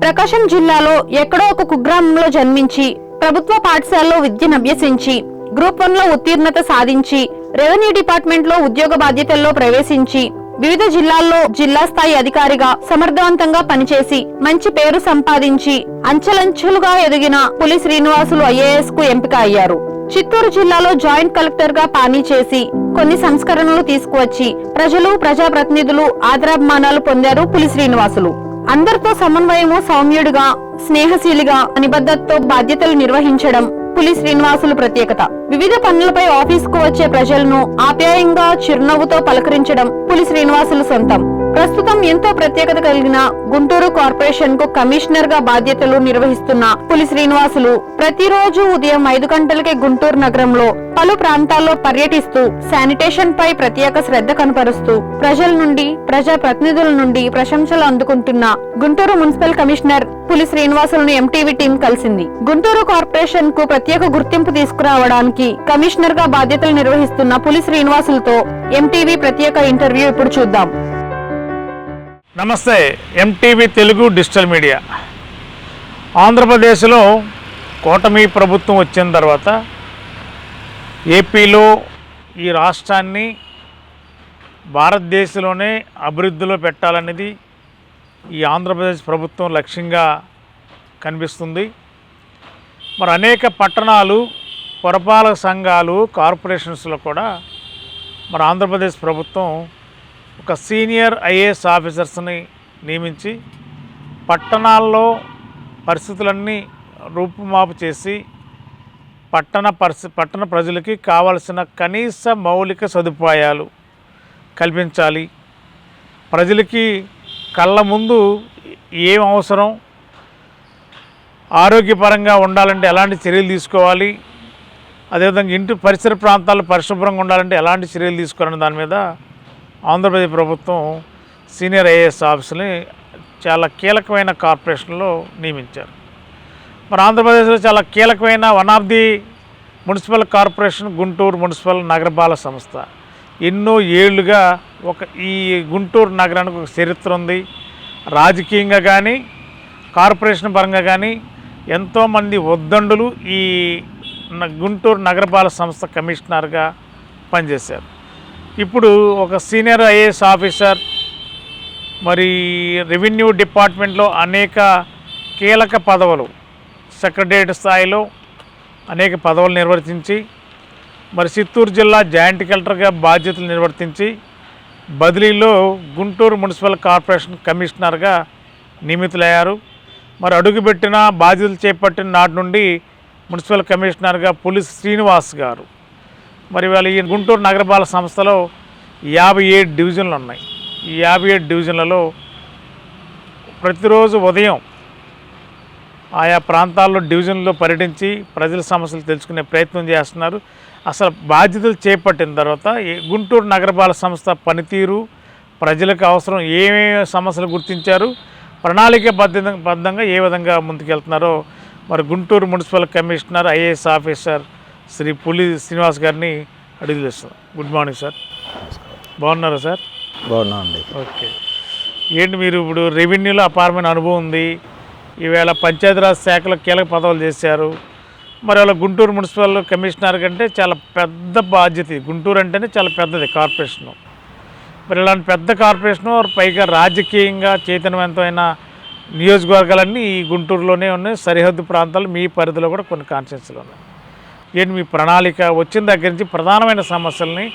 ప్రకాశం జిల్లాలో ఎక్కడో ఒక కుగ్రామంలో జన్మించి ప్రభుత్వ పాఠశాలలో విద్యను అభ్యసించి గ్రూప్ 1 లో ఉత్తీర్ణత సాధించి రెవెన్యూ డిపార్ట్మెంట్ లో ఉద్యోగ బాధ్యతల్లో ప్రవేశించి వివిధ జిల్లాల్లో జిల్లా స్థాయి అధికారిగా సమర్థవంతంగా పనిచేసి మంచి పేరు సంపాదించి అంచెలంచెలుగా ఎదిగిన పులి శ్రీనివాసులు ఐఏఎస్ కు ఎంపిక అయ్యారు. చిత్తూరు జిల్లాలో జాయింట్ కలెక్టర్ గా పనిచేసి కొన్ని సంస్కరణలు తీసుకువచ్చి ప్రజలు ప్రజాప్రతినిధులు ఆదరాభిమానాలు పొందారు పులి శ్రీనివాసులు. అందరితో సమన్వయము, సౌమ్యుడిగా, స్నేహశీలిగా, నిబద్ధతతో బాధ్యతలు నిర్వహించడం పులి శ్రీనివాసులు ప్రత్యేకత. వివిధ పనులపై ఆఫీసుకు వచ్చే ప్రజలను ఆప్యాయంగా చిరునవ్వుతో పలకరించడం పులి శ్రీనివాసులు సొంతం. ప్రస్తుతం ఎంతో ప్రత్యేకత కలిగిన గుంటూరు కార్పొరేషన్ కు కమిషనర్ గా బాధ్యతలు నిర్వహిస్తున్న పులి శ్రీనివాసులు ప్రతిరోజు ఉదయం 5 గంటలకే గుంటూరు నగరంలో పలు ప్రాంతాల్లో పర్యటిస్తూ శానిటేషన్ పై ప్రత్యేక శ్రద్ధ కనపరుస్తూ ప్రజల నుండి, ప్రజా ప్రతినిధుల నుండి ప్రశంసలు అందుకుంటున్న గుంటూరు మున్సిపల్ కమిషనర్ పులి శ్రీనివాసులను ఎంటీవీ టీం కలిసింది. గుంటూరు కార్పొరేషన్ కు ప్రత్యేక గుర్తింపు తీసుకురావడానికి కమిషనర్ గా బాధ్యతలు నిర్వహిస్తున్న పులి శ్రీనివాసులతో ఎంటీవీ ప్రత్యేక ఇంటర్వ్యూ ఇప్పుడు చూద్దాం. నమస్తే. MTV Telugu digital media. ఆంధ్రప్రదేశ్లో కూటమి ప్రభుత్వం వచ్చిన తర్వాత ఏపీలో ఈ రాష్ట్రాన్ని భారతదేశంలోనే అభివృద్ధిలో పెట్టాలనేది ఈ ఆంధ్రప్రదేశ్ ప్రభుత్వం లక్ష్యంగా కనిపిస్తుంది. మరి అనేక పట్టణాలు, పురపాలక సంఘాలు, కార్పొరేషన్స్లో కూడా మరి ఆంధ్రప్రదేశ్ ప్రభుత్వం ఒక సీనియర్ ఐఏఎస్ ఆఫీసర్స్ని నియమించి పట్టణాల్లో పరిస్థితులన్నీ రూపుమాపు చేసి పట్టణ ప్రజలకి కావలసిన కనీస మౌలిక సదుపాయాలు కల్పించాలి. ప్రజలకి కళ్ళ ముందు ఏం అవసరం, ఆరోగ్యపరంగా ఉండాలంటే ఎలాంటి చర్యలు తీసుకోవాలి, అదేవిధంగా ఇంటి పరిసర ప్రాంతాలు పరిశుభ్రంగా ఉండాలంటే ఎలాంటి చర్యలు తీసుకోవాలనే దాని మీద ఆంధ్రప్రదేశ్ ప్రభుత్వం సీనియర్ ఐఏఎస్ ఆఫీసుని చాలా కీలకమైన కార్పొరేషన్లో నియమించారు. మరి ఆంధ్రప్రదేశ్లో చాలా కీలకమైన one of the municipal corporation Guntur municipal నగరపాలక సంస్థ. ఎన్నో ఏళ్లుగా ఈ గుంటూరు నగరానికి ఒక చరిత్ర ఉంది. రాజకీయంగా కానీ కార్పొరేషన్ పరంగా కానీ ఎంతోమంది ఉద్దండులు ఈ గుంటూరు నగరపాలక సంస్థ కమిషనర్గా పనిచేశారు. ఇప్పుడు ఒక సీనియర్ ఐఏఎస్ ఆఫీసర్ మరి రెవెన్యూ డిపార్ట్మెంట్లో అనేక కీలక పదవులు, సెక్రటరియట్ స్థాయిలో అనేక పదవులు నిర్వర్తించి మరి చిత్తూరు జిల్లా జాయింట్ కలెక్టర్గా బాధ్యతలు నిర్వర్తించి బదిలీలో గుంటూరు మున్సిపల్ కార్పొరేషన్ కమిషనర్గా నియమితులయ్యారు. మరి అడుగుపెట్టిన బాధ్యతలు చేపట్టిన నాటి నుండి మున్సిపల్ కమిషనర్గా పులి శ్రీనివాస్ గారు. మరి వాళ్ళ ఈ గుంటూరు నగరపాలక సంస్థలో 57 డివిజన్లు ఉన్నాయి. ఈ 57 డివిజన్లలో ప్రతిరోజు ఉదయం ఆయా ప్రాంతాల్లో డివిజన్లో పర్యటించి ప్రజల సమస్యలు తెలుసుకునే ప్రయత్నం చేస్తున్నారు. అసలు బాధ్యతలు చేపట్టిన తర్వాత గుంటూరు నగరపాలక సంస్థ పనితీరు, ప్రజలకు అవసరం ఏమేమి సమస్యలు గుర్తించారు, ప్రణాళికాబద్ధంగా ఏ విధంగా ముందుకెళ్తున్నారో మరి Guntur municipal commissioner IAS officer Shri Puli Srinivas గారిని అడిగి తెలుస్తాం. Good morning sir. బాగున్నారా సార్? బాగున్నా అండి. ఓకే. ఏంటి మీరు ఇప్పుడు రెవెన్యూలో అపారమైన అనుభవం ఉంది, ఈవేళ పంచాయతీరాజ్ శాఖలో కీలక పదవులు చేశారు. మరి వాళ్ళ గుంటూరు మున్సిపల్ కమిషనర్ కంటే చాలా పెద్ద బాధ్యత. గుంటూరు అంటేనే చాలా పెద్దది కార్పొరేషను. మరి ఇలాంటి పెద్ద కార్పొరేషను పైగా రాజకీయంగా చైతన్యవంతమైన నియోజకవర్గాలన్నీ ఈ గుంటూరులోనే ఉన్నాయి. సరిహద్దు ప్రాంతాలు మీ పరిధిలో కూడా కొన్ని కాన్స్టిట్యున్సీలు ఉన్నాయి. ఏంటి మీ ప్రణాళిక? వచ్చిన దగ్గర నుంచి ప్రధానమైన సమస్యల్ని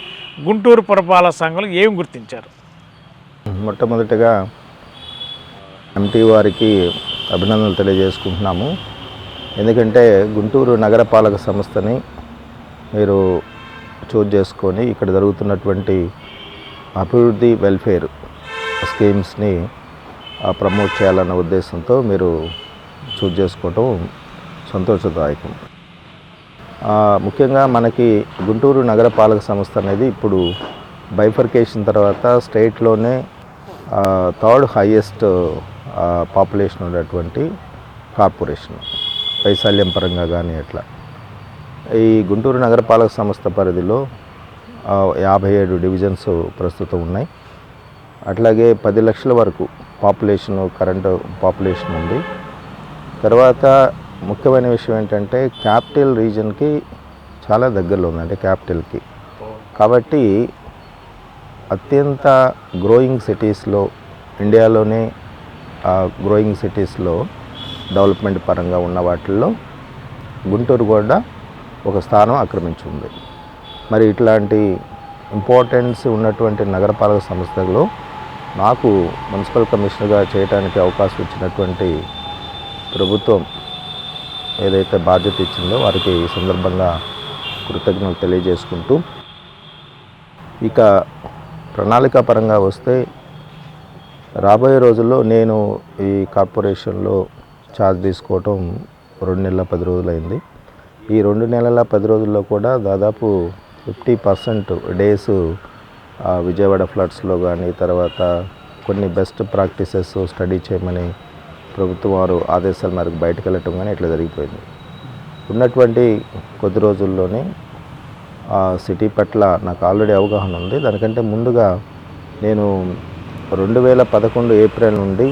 గుంటూరు పురపాలక సంఘంలో ఏం గుర్తించారు? మొట్టమొదటిగా ఎంటీ వారికి అభినందనలు తెలియజేసుకుంటున్నాము. ఎందుకంటే గుంటూరు నగరపాలక సంస్థని మీరు చూజ్ చేసుకొని ఇక్కడ జరుగుతున్నటువంటి అభివృద్ధి వెల్ఫేర్ స్కీమ్స్ని ప్రమోట్ చేయాలన్న ఉద్దేశంతో మీరు చూజ్ చేసుకోవటం సంతోషదాయకం. ముఖ్యంగా మనకి గుంటూరు నగరపాలక సంస్థ అనేది ఇప్పుడు బైఫర్కేషన్ తర్వాత స్టేట్లోనే 3rd హైయెస్ట్ పాపులేషన్ ఉన్నటువంటి కార్పొరేషన్, వైశాల్యం పరంగా కానీ అట్లా. ఈ గుంటూరు నగరపాలక సంస్థ పరిధిలో 57 డివిజన్స్ ప్రస్తుతం ఉన్నాయి. అట్లాగే 10 లక్షల వరకు పాపులేషన్, కరెంటు పాపులేషన్ ఉంది. తర్వాత ముఖ్యమైన విషయం ఏంటంటే క్యాపిటల్ రీజన్కి చాలా దగ్గరలో ఉంది, అంటే క్యాపిటల్కి. కాబట్టి అత్యంత గ్రోయింగ్ సిటీస్లో, ఇండియాలోనే గ్రోయింగ్ సిటీస్లో డెవలప్మెంట్ పరంగా ఉన్న వాటిల్లో గుంటూరు కూడా ఒక స్థానం ఆక్రమించింది. మరి ఇట్లాంటి ఇంపార్టెన్స్ ఉన్నటువంటి నగరపాలక సంస్థలో నాకు మున్సిపల్ కమిషనర్గా చేయడానికి అవకాశం ఇచ్చినటువంటి ప్రభుత్వం ఏదైతే బాధ్యత ఇచ్చిందో వారికి ఈ సందర్భంగా కృతజ్ఞతలు తెలియజేసుకుంటూ, ఇక ప్రణాళికా పరంగా వస్తే రాబోయే రోజుల్లో నేను ఈ కార్పొరేషన్లో ఛార్జ్ తీసుకోవటం 2 నెలల 10 రోజులైంది. ఈ 2 నెలల 10 రోజుల్లో కూడా దాదాపు 50% డేస్ విజయవాడ ఫ్లడ్స్లో కానీ, తర్వాత కొన్ని బెస్ట్ ప్రాక్టీసెస్ స్టడీ చేయమని ప్రభుత్వం వారు ఆదేశాల మేరకు బయటకు వెళ్ళటం కానీ ఇట్లా జరిగిపోయింది. ఉన్నటువంటి కొద్ది రోజుల్లోనే సిటీ పట్ల నాకు ఆల్రెడీ అవగాహన ఉంది. దానికంటే ముందుగా నేను 2011 ఏప్రిల్ నుండి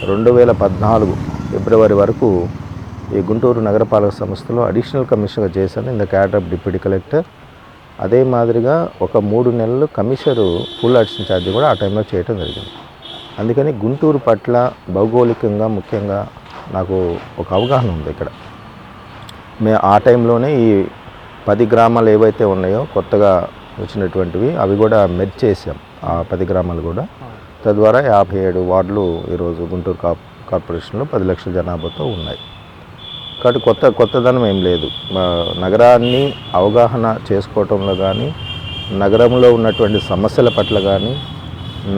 2014 ఫిబ్రవరి వరకు ఈ గుంటూరు నగరపాలక సంస్థలో అడిషనల్ కమిషనర్గా చేశాను in the cadre of deputy collector. అదే మాదిరిగా ఒక 3 నెలలు కమిషనరు ఫుల్ అడిషనల్ ఛార్జ్ కూడా ఆ టైంలో చేయడం జరిగింది. అందుకని గుంటూరు పట్ల భౌగోళికంగా ముఖ్యంగా నాకు ఒక అవగాహన ఉంది. ఇక్కడ ఆ టైంలోనే ఈ 10 గ్రామాలు ఏవైతే ఉన్నాయో కొత్తగా వచ్చినటువంటివి అవి కూడా మెర్జ్ చేసాం. ఆ 10 గ్రామాలు కూడా తద్వారా 57 వార్డులు ఈరోజు గుంటూరు కార్పొరేషన్లో 10 లక్షల జనాభాతో ఉన్నాయి. కాబట్టి కొత్తదనం ఏం లేదు. నగరాన్ని అవగాహన చేసుకోవటంలో కానీ, నగరంలో ఉన్నటువంటి సమస్యల పట్ల కానీ,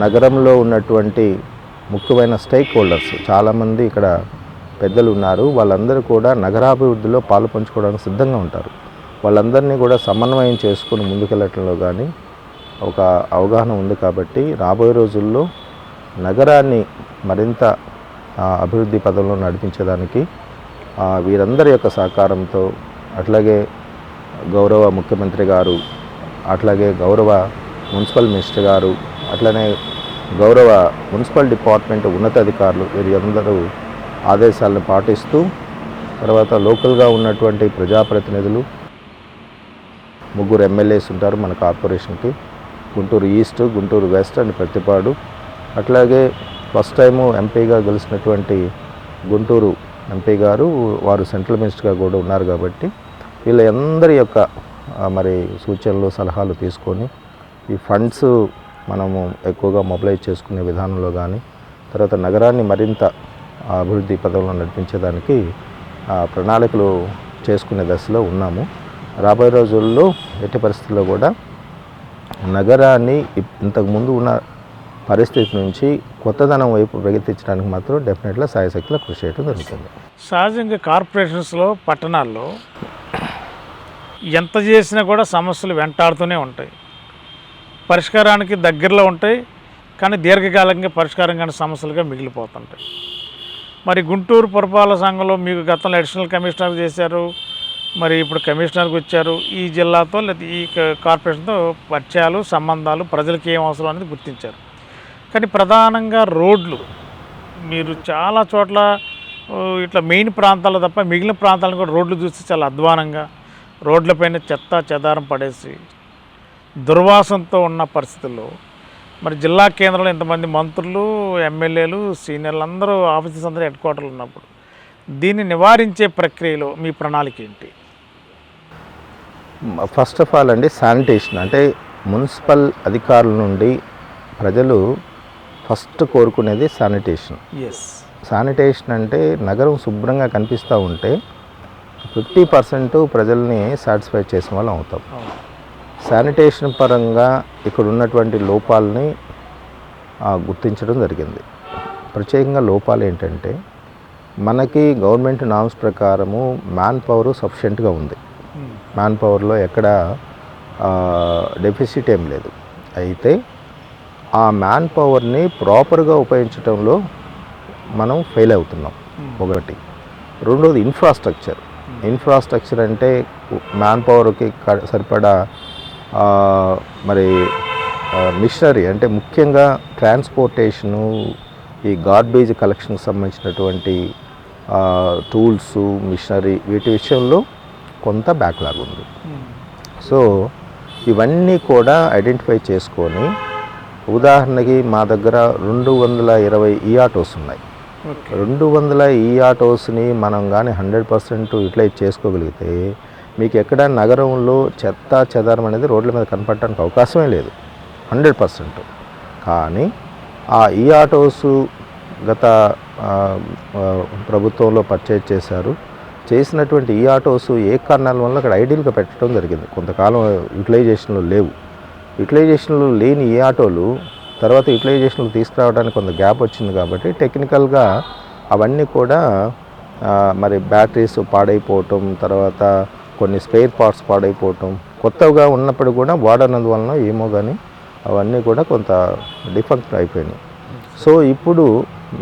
నగరంలో ఉన్నటువంటి ముఖ్యమైన స్టేక్ హోల్డర్స్ చాలామంది ఇక్కడ పెద్దలు ఉన్నారు. వాళ్ళందరూ కూడా నగరాభివృద్ధిలో పాలు పంచుకోవడానికి సిద్ధంగా ఉంటారు. వాళ్ళందరినీ కూడా సమన్వయం చేసుకుని ముందుకెళ్ళటంలో కానీ ఒక అవగాహన ఉంది. కాబట్టి రాబోయే రోజుల్లో నగరాన్ని మరింత అభివృద్ధి పదంలో నడిపించడానికి వీరందరి యొక్క సహకారంతో, అట్లాగే గౌరవ ముఖ్యమంత్రి గారు, అట్లాగే గౌరవ మున్సిపల్ మినిస్టర్ గారు, అట్లనే గౌరవ మున్సిపల్ డిపార్ట్మెంట్ ఉన్నతాధికారులు వీరందరూ ఆదేశాలను పాటిస్తూ, తర్వాత లోకల్గా ఉన్నటువంటి ప్రజాప్రతినిధులు 3 ఎమ్మెల్యేస్ ఉంటారు మన కార్పొరేషన్కి, Guntur east, Guntur west and Prathipadu. అట్లాగే ఫస్ట్ టైము ఎంపీగా గెలిచినటువంటి గుంటూరు ఎంపీ గారు, వారు సెంట్రల్ మినిస్టర్గా కూడా ఉన్నారు. కాబట్టి వీళ్ళందరి యొక్క మరి సూచనలు సలహాలు తీసుకొని ఈ ఫండ్స్ మనము ఎక్కువగా మొబిలైజ్ చేసుకునే విధానంలో కానీ, తర్వాత నగరాన్ని మరింత అభివృద్ధి పదంలో నడిపించేదానికి ప్రణాళికలు చేసుకునే దశలో ఉన్నాము. రాబోయే రోజుల్లో ఎట్టి పరిస్థితుల్లో కూడా నగరాన్ని ఇంతకుముందు ఉన్న పరిస్థితి నుంచి కొత్తదనం వైపు ప్రగతించడానికి మాత్రం డెఫినెట్గా సాయశక్తిలో కృషి చేయడం జరుగుతుంది. సహజంగా కార్పొరేషన్స్లో, పట్టణాల్లో ఎంత చేసినా కూడా సమస్యలు వెంటాడుతూనే ఉంటాయి. పరిష్కారానికి దగ్గరలో ఉంటాయి, కానీ దీర్ఘకాలికంగా పరిష్కారం కాని సమస్యలుగా మిగిలిపోతుంటాయి. మరి గుంటూరు పురపాలక సంఘంలో మీకు గతంలో అడిషనల్ కమిషనర్ చేశారు, మరి ఇప్పుడు కమిషనర్కి వచ్చారు. ఈ జిల్లాతో లేదా ఈ కార్పొరేషన్తో పరిచయాలు, సంబంధాలు, ప్రజలకు ఏం అవసరం అనేది గుర్తించారు. కానీ ప్రధానంగా రోడ్లు మీరు చాలా చోట్ల ఇట్లా మెయిన్ ప్రాంతాల్లో తప్ప మిగిలిన ప్రాంతాలను కూడా రోడ్లు చూస్తే చాలా అధ్వానంగా, రోడ్లపైన చెత్త చెదారం పడేసి దుర్వాసనతో ఉన్న పరిస్థితుల్లో మరి జిల్లా కేంద్రంలో ఇంతమంది మంత్రులు, ఎమ్మెల్యేలు, సీనియర్లు అందరూ ఆఫీసర్స్ అందరూ హెడ్ క్వార్టర్లు ఉన్నప్పుడు దీన్ని నివారించే ప్రక్రియలో మీ ప్రణాళిక ఏంటి? ఫస్ట్ ఆఫ్ ఆల్ అండి, శానిటేషన్ అంటే మున్సిపల్ అధికారుల నుండి ప్రజలు ఫస్ట్ కోరుకునేది శానిటేషన్. శానిటేషన్ అంటే నగరం శుభ్రంగా కనిపిస్తూ ఉంటే 50% ప్రజల్ని సాటిస్ఫై చేసిన వాళ్ళం అవుతాం. శానిటేషన్ పరంగా ఇక్కడ ఉన్నటువంటి లోపాలని గుర్తించడం జరిగింది. ప్రత్యేకంగా లోపాలు ఏంటంటే మనకి గవర్నమెంట్ నామ్స్ ప్రకారము మ్యాన్ పవర్ సఫిషియెంట్గా ఉంది. మ్యాన్ పవర్లో ఎక్కడ డెఫిసిట్ ఏం లేదు. అయితే ఆ మ్యాన్ పవర్ని ప్రాపర్గా ఉపయోగించడంలో మనం ఫెయిల్ అవుతున్నాం ఒకటి. రెండోది ఇన్ఫ్రాస్ట్రక్చర్ అంటే మ్యాన్ పవర్కి సరిపడా మరి మిషనరీ అంటే ముఖ్యంగా ట్రాన్స్పోర్టేషను, ఈ గార్బేజ్ కలెక్షన్కి సంబంధించినటువంటి టూల్స్, మిషనరీ వీటి విషయంలో కొంత బ్యాక్లాగ్ ఉంది. సో ఇవన్నీ కూడా ఐడెంటిఫై చేసుకొని, ఉదాహరణకి మా దగ్గర 220 ఆటోస్ ఉన్నాయి. 200 ఆటోస్ని మనం కానీ 100% యూటిలైజ్ చేసుకోగలిగితే మీకు ఎక్కడ నగరంలో చెత్త చెదారం అనేది రోడ్ల మీద కనపడటానికి అవకాశమే లేదు 100%. కానీ ఆ ఆటోస్ గత ప్రభుత్వంలో పర్చేజ్ చేసినటువంటి ఆటోస్ ఏ కారణాల వల్ల అక్కడ ఐడియల్గా పెట్టడం జరిగింది. కొంతకాలం యూటిలైజేషన్లో లేవు. యూటిలైజేషన్లో లేని ఆటోలు తర్వాత యూటిలైజేషన్లో తీసుకురావడానికి కొంత గ్యాప్ వచ్చింది కాబట్టి టెక్నికల్గా అవన్నీ కూడా మరి బ్యాటరీస్ పాడైపోవటం, తర్వాత కొన్ని స్పేర్ పార్ట్స్ పాడైపోవటం, కొత్తగా ఉన్నప్పుడు కూడా వాడనందువలన ఏమో కానీ అవన్నీ కూడా కొంత డిఫెక్ట్ అయిపోయినాయి. సో ఇప్పుడు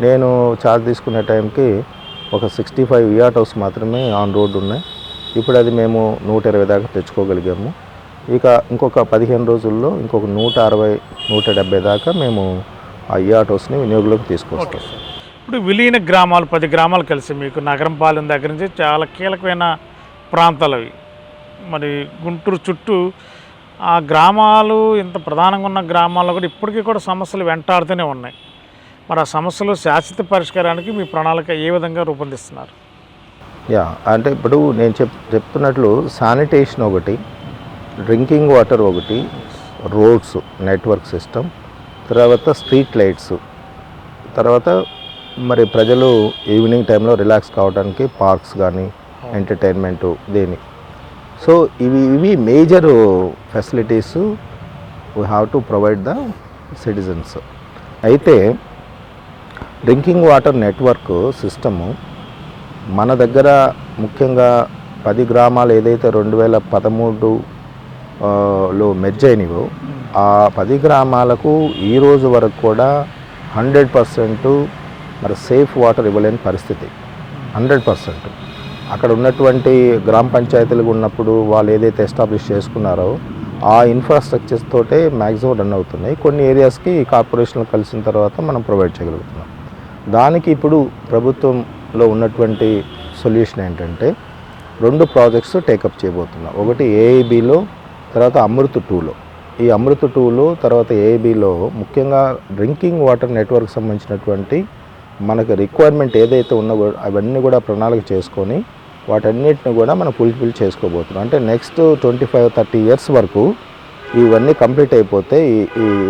నేను ఛార్జ్ తీసుకునే టైంకి ఒక 65 ఆటోస్ మాత్రమే ఆన్ రోడ్ ఉన్నాయి. ఇప్పుడు అది మేము 120 దాకా తెచ్చుకోగలిగాము. ఇక ఇంకొక 15 రోజుల్లో ఇంకొక 160-170 దాకా మేము ఆ ఆటోస్ని వినియోగంలోకి తీసుకొస్తాం. ఇప్పుడు విలీన గ్రామాలు 10 గ్రామాలు కలిసి మీకు నగరం పాలెం దగ్గర నుంచి చాలా కీలకమైన ప్రాంతాలు అవి. మరి గుంటూరు చుట్టూ ఆ గ్రామాలు ఇంత ప్రధానంగా ఉన్న గ్రామాల్లో కూడా ఇప్పటికీ కూడా సమస్యలు వెంటాడుతూనే ఉన్నాయి. మరి ఆ సమస్యలు శాశ్వత పరిష్కారానికి మీ ప్రణాళిక ఏ విధంగా రూపొందిస్తున్నారు? అంటే ఇప్పుడు నేను చెప్తున్నట్లు శానిటేషన్ ఒకటి, డ్రింకింగ్ వాటర్ ఒకటి, రోడ్స్ నెట్వర్క్ సిస్టమ్, తర్వాత స్ట్రీట్ లైట్స్, తర్వాత మరి ప్రజలు ఈవినింగ్ టైంలో రిలాక్స్ కావడానికి పార్క్స్ కానీ ఎంటర్టైన్మెంటు దేని. సో ఇవి major facilities we have to provide the citizens. అయితే డ్రింకింగ్ వాటర్ నెట్వర్క్ సిస్టము మన దగ్గర ముఖ్యంగా 10 గ్రామాలు ఏదైతే 2013లో మెర్జ్ అయినవో ఆ 10 గ్రామాలకు ఈరోజు వరకు కూడా 100% మరి సేఫ్ వాటర్ ఇవ్వలేని పరిస్థితి. 100% అక్కడ ఉన్నటువంటి గ్రామ పంచాయతీలు ఉన్నప్పుడు వాళ్ళు ఏదైతే ఎస్టాబ్లిష్ చేసుకున్నారో ఆ ఇన్ఫ్రాస్ట్రక్చర్స్ తోటే మ్యాక్సిమం రన్ అవుతున్నాయి. కొన్ని ఏరియాస్కి కార్పొరేషన్లు కలిసిన తర్వాత మనం ప్రొవైడ్ చేయగలుగుతున్నాం. దానికి ఇప్పుడు ప్రభుత్వంలో ఉన్నటువంటి సొల్యూషన్ ఏంటంటే 2 ప్రాజెక్ట్స్ టేకప్ చేయబోతున్నాం. ఒకటి ఏఐబిలో, తర్వాత అమృత్ 2లో. ఈ అమృత్ 2లో తర్వాత ఏఐబిలో ముఖ్యంగా డ్రింకింగ్ వాటర్ నెట్వర్క్ సంబంధించినటువంటి మనకు రిక్వైర్మెంట్ ఏదైతే ఉన్నో అవన్నీ కూడా ప్రణాళిక చేసుకొని వాటన్నిటిని కూడా మనం ఫుల్ఫిల్ చేసుకోబోతున్నాం. అంటే నెక్స్ట్ 25-30 ఇయర్స్ వరకు ఇవన్నీ కంప్లీట్ అయిపోతే ఈ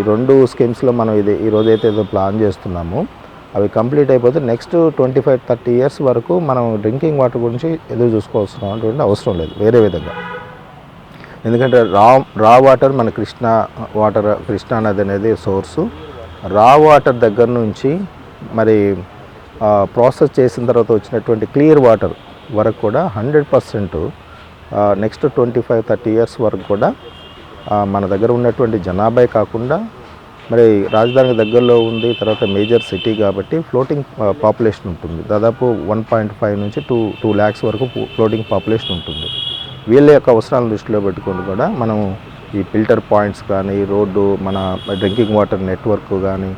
2 స్కీమ్స్లో మనం ఈరోజు అయితే ప్లాన్ చేస్తున్నామో అవి కంప్లీట్ అయిపోతే నెక్స్ట్ 25-30 ఇయర్స్ వరకు మనం డ్రింకింగ్ వాటర్ గురించి ఎదురు చూసుకోవాల్సిన అవసరం లేదు వేరే విధంగా. ఎందుకంటే రా వాటర్ మన కృష్ణా నది అనేది సోర్సు. రా వాటర్ దగ్గర నుంచి మరి ప్రాసెస్ చేసిన తర్వాత వచ్చినటువంటి క్లియర్ వాటర్ వరకు కూడా 100% నెక్స్ట్ 25-30 ఇయర్స్ వరకు కూడా మన దగ్గర ఉన్నటువంటి జనాభా కాకుండా మరి రాజధానికి దగ్గరలో ఉంది, తర్వాత మేజర్ సిటీ కాబట్టి ఫ్లోటింగ్ పాపులేషన్ ఉంటుంది. దాదాపు 1.5 నుంచి 2 lakhs వరకు ఫ్లోటింగ్ పాపులేషన్ ఉంటుంది. వీళ్ళ యొక్క అవసరాలను దృష్టిలో పెట్టుకొని కూడా మనం ఈ ఫిల్టర్ పాయింట్స్ కానీ రోడ్డు మన డ్రింకింగ్ వాటర్ నెట్వర్క్ కానీ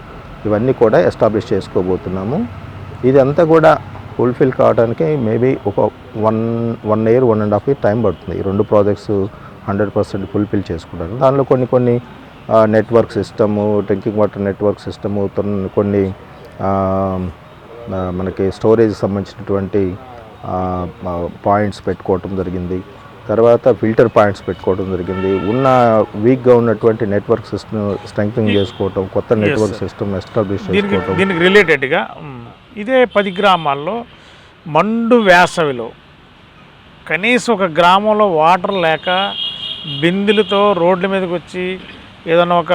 ఇవన్నీ కూడా ఎస్టాబ్లిష్ చేసుకోబోతున్నాము. ఇదంతా కూడా ఫుల్ఫిల్ కావడానికి మేబీ ఒక 1 year 1.5 year టైం పడుతుంది. ఈ 2 ప్రాజెక్ట్స్ 100% ఫుల్ఫిల్ చేసుకుంటారు. దానిలో కొన్ని network system, drinking water network system, కొన్ని మనకి స్టోరేజ్ సంబంధించినటువంటి పాయింట్స్ పెట్టుకోవటం జరిగింది. తర్వాత ఫిల్టర్ పాయింట్స్ పెట్టుకోవడం జరిగింది. ఉన్న వీక్గా ఉన్నటువంటి నెట్వర్క్ సిస్టమ్ స్ట్రెంగ్థనింగ్ చేసుకోవటం, కొత్త నెట్వర్క్ సిస్టమ్ ఎస్టాబ్లిష్ చేసుకోవటం. దీనికి రిలేటెడ్గా ఇదే 10 గ్రామాల్లో మండు వేసవిలో కనీసం ఒక గ్రామంలో వాటర్ లేక బిందెలతో రోడ్ల మీదకి వచ్చి ఏదైనా ఒక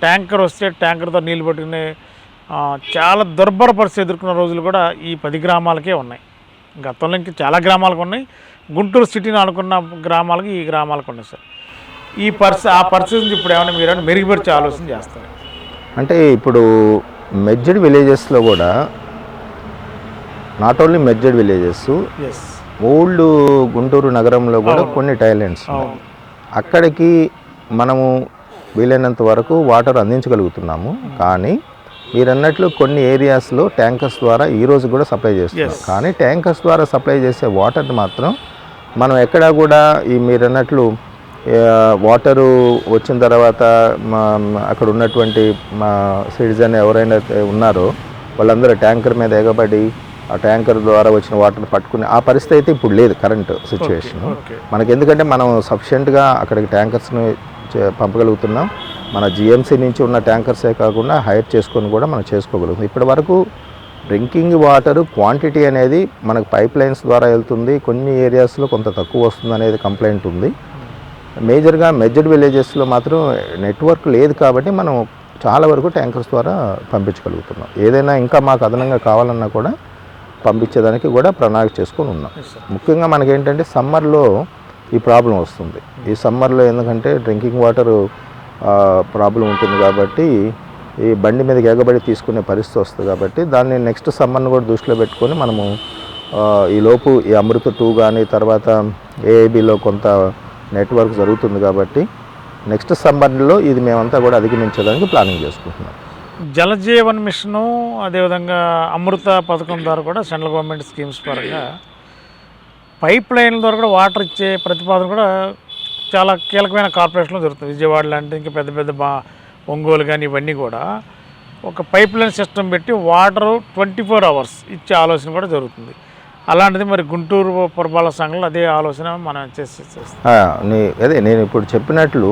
ట్యాంకర్ వస్తే ట్యాంకర్తో నీళ్ళు పట్టుకుని చాలా దుర్భర పరిస్థితి ఎదుర్కొన్న రోజులు కూడా ఈ 10 గ్రామాలకే ఉన్నాయి. గతంలో ఇంకా చాలా గ్రామాలకు ఉన్నాయి. గుంటూరు సిటీని అనుకున్న గ్రామాలకు ఈ గ్రామాలకు ఉన్నాయి సార్. ఆ పరిస్థితిని ఇప్పుడు ఏమైనా మీరు మెరుగుపరిచే ఆలోచన చేస్తారు? అంటే ఇప్పుడు మెర్జ్డ్ విలేజెస్లో కూడా not only merged villages, old Guntur నగరంలో కూడా కొన్ని టాయిలెట్స్ ఉన్నాయి. అక్కడికి మనము వీలైనంత వరకు వాటర్ అందించగలుగుతున్నాము. కానీ మీరు అన్నట్లు కొన్ని ఏరియాస్లో ట్యాంకర్స్ ద్వారా ఈ రోజు కూడా సప్లై చేస్తున్నారు. కానీ ట్యాంకర్స్ ద్వారా సప్లై చేసే వాటర్ని మాత్రం మనం ఎక్కడా కూడా ఈ మీరు అన్నట్లు వాటరు వచ్చిన తర్వాత అక్కడ ఉన్నటువంటి మా సిటిజన్ ఎవరైనా ఉన్నారో వాళ్ళందరూ ట్యాంకర్ మీద ఎగబడి ఆ ట్యాంకర్ ద్వారా వచ్చిన వాటర్ పట్టుకునే ఆ పరిస్థితి అయితే ఇప్పుడు లేదు కరెంట్ సిచ్యువేషన్ మనకి. ఎందుకంటే మనం సఫిషియెంట్గా అక్కడికి ట్యాంకర్స్ని పంపగలుగుతున్నాం. మన జిఎంసీ నుంచి ఉన్న ట్యాంకర్సే కాకుండా హైర్ చేసుకొని కూడా మనం చేసుకోగలుగుతాం. ఇప్పటి వరకు డ్రింకింగ్ వాటర్ క్వాంటిటీ అనేది మనకు పైప్ లైన్స్ ద్వారా వెళ్తుంది, కొన్ని ఏరియాస్లో కొంత తక్కువ వస్తుంది అనేది కంప్లైంట్ ఉంది. మేజర్గా మెజర్డ్ విలేజెస్లో మాత్రం నెట్వర్క్ లేదు కాబట్టి మనం చాలా వరకు ట్యాంకర్స్ ద్వారా పంపించగలుగుతున్నాం. ఏదైనా ఇంకా మాకు అదనంగా కావాలన్నా కూడా పంపించేదానికి కూడా ప్రణాళిక చేసుకొని ఉన్నాం. ముఖ్యంగా మనకేంటంటే సమ్మర్లో ఈ ప్రాబ్లం వస్తుంది. ఈ సమ్మర్లో ఎందుకంటే డ్రింకింగ్ వాటర్ ప్రాబ్లం ఉంటుంది కాబట్టి ఈ బండి మీదకి ఎగబడి తీసుకునే పరిస్థితి వస్తుంది కాబట్టి దాన్ని నెక్స్ట్ సమ్మర్ను కూడా దృష్టిలో పెట్టుకొని మనము ఈలోపు ఈ అమృత 2 కానీ తర్వాత ఏఐబిలో కొంత నెట్వర్క్ జరుగుతుంది కాబట్టి నెక్స్ట్ సమ్మర్లో ఇది మేమంతా కూడా అధిగమించడానికి ప్లానింగ్ చేసుకుంటున్నాం. జలజీవన్ మిషను అదేవిధంగా అమృత పథకం ద్వారా కూడా సెంట్రల్ గవర్నమెంట్ స్కీమ్స్ పరంగా పైప్ లైన్ల ద్వారా కూడా వాటర్ ఇచ్చే ప్రతిపాదన కూడా చాలా కీలకమైన కార్పొరేషన్లో జరుగుతుంది. విజయవాడ లాంటి ఇంకా పెద్ద పెద్ద ఒంగోలు కానీ ఇవన్నీ కూడా ఒక పైప్ లైన్ సిస్టమ్ పెట్టి వాటరు 24 hours ఇచ్చే ఆలోచన కూడా జరుగుతుంది. అలాంటిది మరి గుంటూరు పురపాలక సంఘంలో అదే ఆలోచన మనం అదే నేను ఇప్పుడు చెప్పినట్లు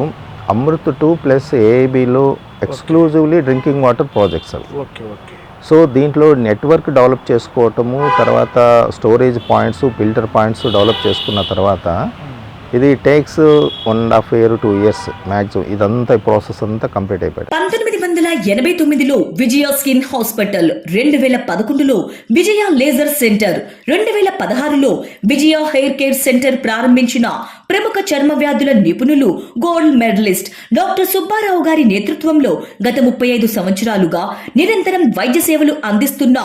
అమృత్ 2 ప్లస్ ఏఐబిలో ఎక్స్క్లూజివ్లీ డ్రింకింగ్ వాటర్ ప్రాజెక్ట్స్ అవి. Okay okay. సో దీంట్లో నెట్వర్క్ డెవలప్ చేసుకోవటము, తర్వాత storage points, filter points develop చేసుకున్న తర్వాత ఇది టేక్స్ 1.5 years 2 years మ్యాక్సిమం. ఇదంతా ప్రాసెస్ అంతా కంప్లీట్ అయిపోయింది. 1989లో విజయ స్కిన్ హాస్పిటల్, 2011లో విజయ లేజర్ సెంటర్, 2016లో విజయ హెయిర్ కేర్ సెంటర్ ప్రారంభించిన ప్రముఖ చర్మ వ్యాధుల నిపుణులు, గోల్డ్ మెడలిస్ట్ డాక్టర్ సుబ్బారావు గారి నేతృత్వంలో గత 35 సంవత్సరాలుగా నిరంతరం వైద్య సేవలు అందిస్తున్న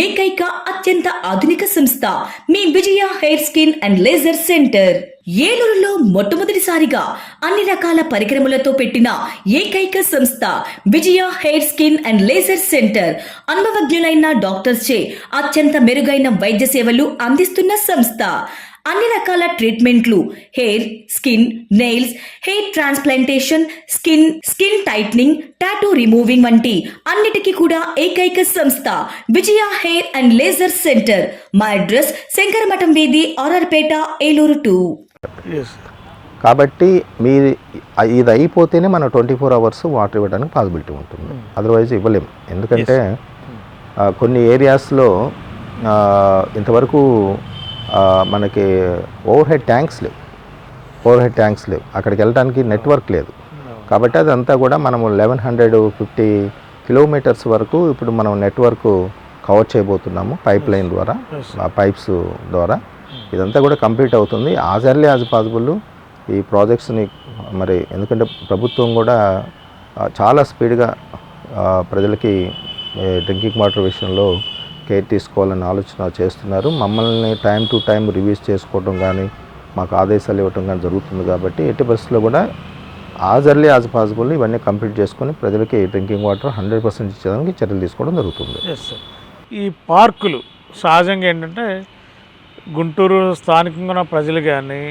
ఏకైక అత్యంత ఆధునిక సంస్థ మీ Vijaya hair skin and laser centre. ఏలూరులో మొట్టమొదటిసారిగా అన్ని రకాల పరికరములతో పెట్టిన ఏకైక సంస్థ Vijaya hair skin and laser centre. అనుభవజ్ఞులైన డాక్టర్స్ చే అత్యంత మెరుగైన వైద్య సేవలు అందిస్తున్న సంస్థ. అన్ని రకాల ట్రీట్మెంట్లు, hair, skin, nails, hair transplantation, skin tightening, tattoo removing వంటి అన్నిటికీ కూడా ఏకైక సంస్థ Vijaya hair and laser centre. మా అడ్రస్ శంకరమఠం వీధి, ఆర్ఆర్పేట, ఏలూరు 2. కాబట్టి మీరు ఇది అయిపోతేనే మనం 24 hours వాటర్ ఇవ్వడానికి పాసిబిలిటీ ఉంటుంది. అదర్వైజ్ ఇవ్వలేము. ఎందుకంటే కొన్ని ఏరియాస్లో ఇంతవరకు మనకి ఓవర్ హెడ్ ట్యాంక్స్ లేవు. అక్కడికి వెళ్ళడానికి నెట్వర్క్ లేదు. కాబట్టి అదంతా కూడా మనము 1150 kilometers వరకు ఇప్పుడు మనం నెట్వర్క్ కవర్ చేయబోతున్నాము పైప్ లైన్ ద్వారా, పైప్స్ ద్వారా. ఇదంతా కూడా కంప్లీట్ అవుతుంది. యాజ్ ఎర్లీ యాజ్ పాసిబుల్ ఈ ప్రాజెక్ట్స్ని మరి, ఎందుకంటే ప్రభుత్వం కూడా చాలా స్పీడ్గా ప్రజలకి డ్రింకింగ్ వాటర్ విషయంలో కేర్ తీసుకోవాలని ఆలోచన చేస్తున్నారు. మమ్మల్ని టైం టు టైం రివ్యూస్ చేసుకోవడం కానీ, మాకు ఆదేశాలు ఇవ్వడం కానీ జరుగుతుంది. కాబట్టి ఎట్టి పరిస్థితుల్లో కూడా యాజ్ ఎర్లీ యాజ్ పాసిబుల్ ఇవన్నీ కంప్లీట్ చేసుకొని ప్రజలకి డ్రింకింగ్ వాటర్ 100% ఇచ్చేదానికి చర్యలు తీసుకోవడం జరుగుతుంది. ఈ పార్కులు సహజంగా ఏంటంటే గుంటూరు స్థానికంగా ఉన్న ప్రజలు కానీ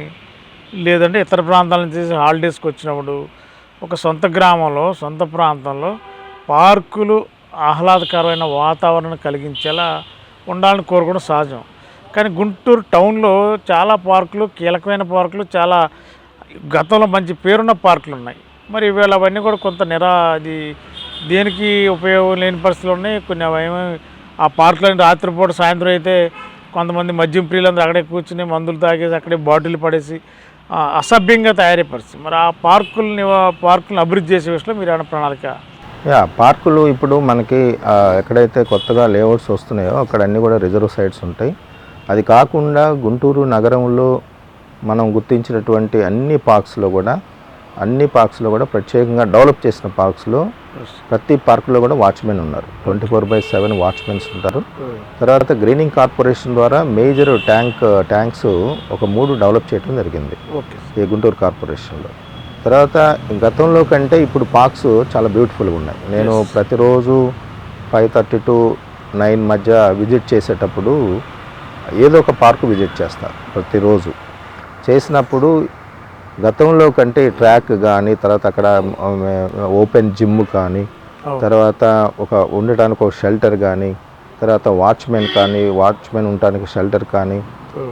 లేదంటే ఇతర ప్రాంతాల నుంచి హాలిడేస్కి వచ్చినప్పుడు ఒక సొంత గ్రామంలో, సొంత ప్రాంతంలో పార్కులు ఆహ్లాదకరమైన వాతావరణం కలిగించేలా ఉండాలని కోరుకోవడం సహజం. కానీ గుంటూరు టౌన్లో చాలా పార్కులు, కీలకమైన పార్కులు, చాలా గతంలో మంచి పేరున్న పార్కులు ఉన్నాయి. మరి ఇవాళ అవన్నీ కూడా కొంత అది దేనికి ఉపయోగం లేని పరిస్థితులు ఉన్నాయి. కొన్ని ఆ పార్కులని రాత్రిపూట, సాయంత్రం అయితే కొంతమంది మద్యం ప్రియులందరూ అక్కడే కూర్చుని మందులు తాగేసి అక్కడే బాటిల్ పడేసి అసభ్యంగా తయారీ పరిస్థితి. మరి ఆ పార్కులను అభివృద్ధి చేసే విషయంలో మీరు ఏమైనా ప్రణాళిక? పార్కులు ఇప్పుడు మనకి ఎక్కడైతే కొత్తగా లేఅవుట్స్ వస్తున్నాయో అక్కడ అన్నీ కూడా రిజర్వ్ సైట్స్ ఉంటాయి. అది కాకుండా గుంటూరు నగరంలో మనం గుర్తించినటువంటి అన్ని పార్క్స్లో కూడా ప్రత్యేకంగా డెవలప్ చేసిన పార్క్స్లో ప్రతి పార్కులో కూడా వాచ్మెన్ ఉన్నారు. 24/7 వాచ్మెన్స్ ఉంటారు. తర్వాత గ్రీనింగ్ కార్పొరేషన్ ద్వారా మేజర్ ట్యాంక్స్ ఒక 3 డెవలప్ చేయడం జరిగింది ఈ గుంటూరు కార్పొరేషన్లో. తర్వాత గతంలో కంటే ఇప్పుడు పార్క్స్ చాలా బ్యూటిఫుల్గా ఉన్నాయి. నేను ప్రతిరోజు 5:30 to 9 మధ్య విజిట్ చేసేటప్పుడు ఏదో ఒక పార్కు విజిట్ చేస్తారు ప్రతిరోజు. చేసినప్పుడు గతంలో కంటే ట్రాక్ కానీ, తర్వాత అక్కడ ఓపెన్ జిమ్ కానీ, తర్వాత ఉండటానికి ఒక షెల్టర్ కానీ, తర్వాత వాచ్మెన్ ఉండటానికి షెల్టర్ కానీ,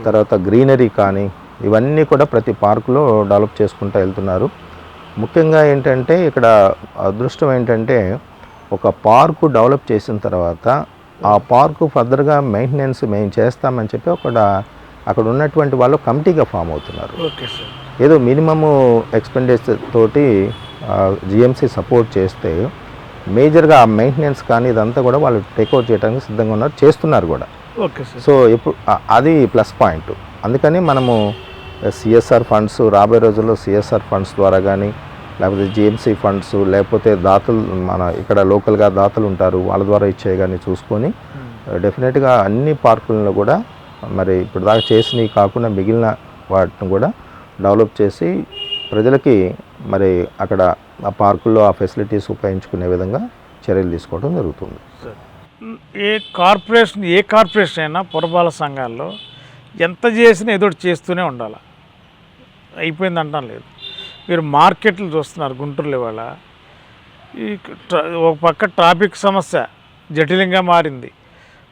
తర్వాత గ్రీనరీ కానీ, ఇవన్నీ కూడా ప్రతి పార్కులో డెవలప్ చేసుకుంటూ వెళ్తున్నారు. ముఖ్యంగా ఏంటంటే ఇక్కడ అదృష్టం ఏంటంటే ఒక పార్కు డెవలప్ చేసిన తర్వాత ఆ పార్కు ఫర్దర్గా మెయింటెనెన్స్ మేము చేస్తామని చెప్పి అక్కడ ఉన్నటువంటి వాళ్ళు కమిటీగా ఫామ్ అవుతున్నారు. Okay sir. ఏదో మినిమము ఎక్స్పెండిచర్ తోటి జిఎంసి సపోర్ట్ చేస్తే మేజర్గా ఆ మెయింటెనెన్స్ కానీ ఇదంతా కూడా వాళ్ళు టేక్అవుట్ చేయడానికి సిద్ధంగా ఉన్నారు, చేస్తున్నారు కూడా. Okay sir. సో ఇప్పుడు అది ప్లస్ పాయింట్. అందుకని మనము సిఎస్ఆర్ ఫండ్స్ రాబోయే రోజుల్లో సిఎస్ఆర్ ఫండ్స్ ద్వారా కానీ, లేకపోతే జిఎంసి ఫండ్స్, లేకపోతే దాతలు మన ఇక్కడ లోకల్గా దాతలు ఉంటారు వాళ్ళ ద్వారా ఇచ్చే కానీ చూసుకొని డెఫినెట్గా అన్ని పార్కులను కూడా మరి ఇప్పుడు దాకా చేసినవి కాకుండా మిగిలిన వాటిని కూడా డెవలప్ చేసి ప్రజలకి మరి అక్కడ ఆ పార్కుల్లో ఆ ఫెసిలిటీస్ ఉపయోగించుకునే విధంగా చర్యలు తీసుకోవడం జరుగుతుంది. ఏ కార్పొరేషన్ అయినా పురపాలక సంఘాల్లో ఎంత చేసినా ఏదో చేస్తూనే ఉండాలి. అయిపోయింది అంటాం లేదు. మీరు మార్కెట్లు చూస్తున్నారు గుంటూరులో ఇవాళ. ఒక పక్క ట్రాఫిక్ సమస్య జటిలంగా మారింది,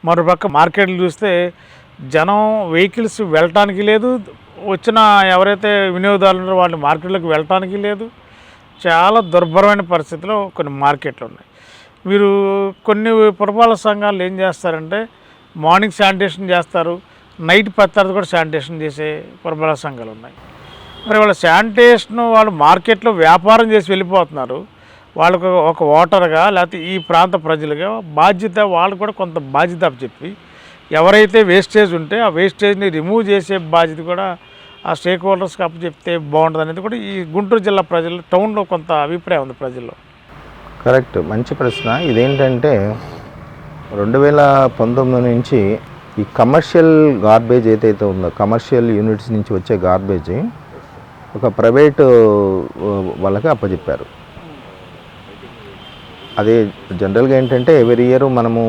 మరోపక్క మార్కెట్లు చూస్తే జనం వెహికల్స్ వెళ్ళటానికి లేదు, వచ్చిన ఎవరైతే వినియోగదారులు ఉన్నారో వాళ్ళు మార్కెట్లోకి వెళ్ళటానికి లేదు. చాలా దుర్భరమైన పరిస్థితిలో కొన్ని మార్కెట్లు ఉన్నాయి. మీరు కొన్ని పురపాలక సంఘాలు ఏం చేస్తారంటే మార్నింగ్ శానిటేషన్ చేస్తారు, నైట్ 10 తర్వాత కూడా శానిటేషన్ చేసే పురపాలక సంఘాలు ఉన్నాయి. మరి వాళ్ళ శానిటేషన్ వాళ్ళు మార్కెట్లో వ్యాపారం చేసి వెళ్ళిపోతున్నారు. వాళ్ళకు ఒక ఓటర్గా లేకపోతే ఈ ప్రాంత ప్రజలుగా బాధ్యత, వాళ్ళు కూడా కొంత బాధ్యత చెప్పి ఎవరైతే వేస్టేజ్ ఉంటే ఆ వేస్టేజ్ని రిమూవ్ చేసే బాధ్యత కూడా ఆ స్టేక్ హోల్డర్స్కి అప్పచెప్తే బాగుంటుంది అనేది కూడా ఈ గుంటూరు జిల్లా ప్రజలు, టౌన్లో కొంత అభిప్రాయం ఉంది ప్రజల్లో. కరెక్ట్, మంచి ప్రశ్న. ఇదేంటంటే 2019 నుంచి ఈ కమర్షియల్ గార్బేజ్ ఏదైతే ఉందో, కమర్షియల్ యూనిట్స్ నుంచి వచ్చే గార్బేజ్ ఒక ప్రైవేటు వాళ్ళకి అప్పచెప్పారు. అది జనరల్గా ఏంటంటే ఎవ్రీ ఇయర్ మనము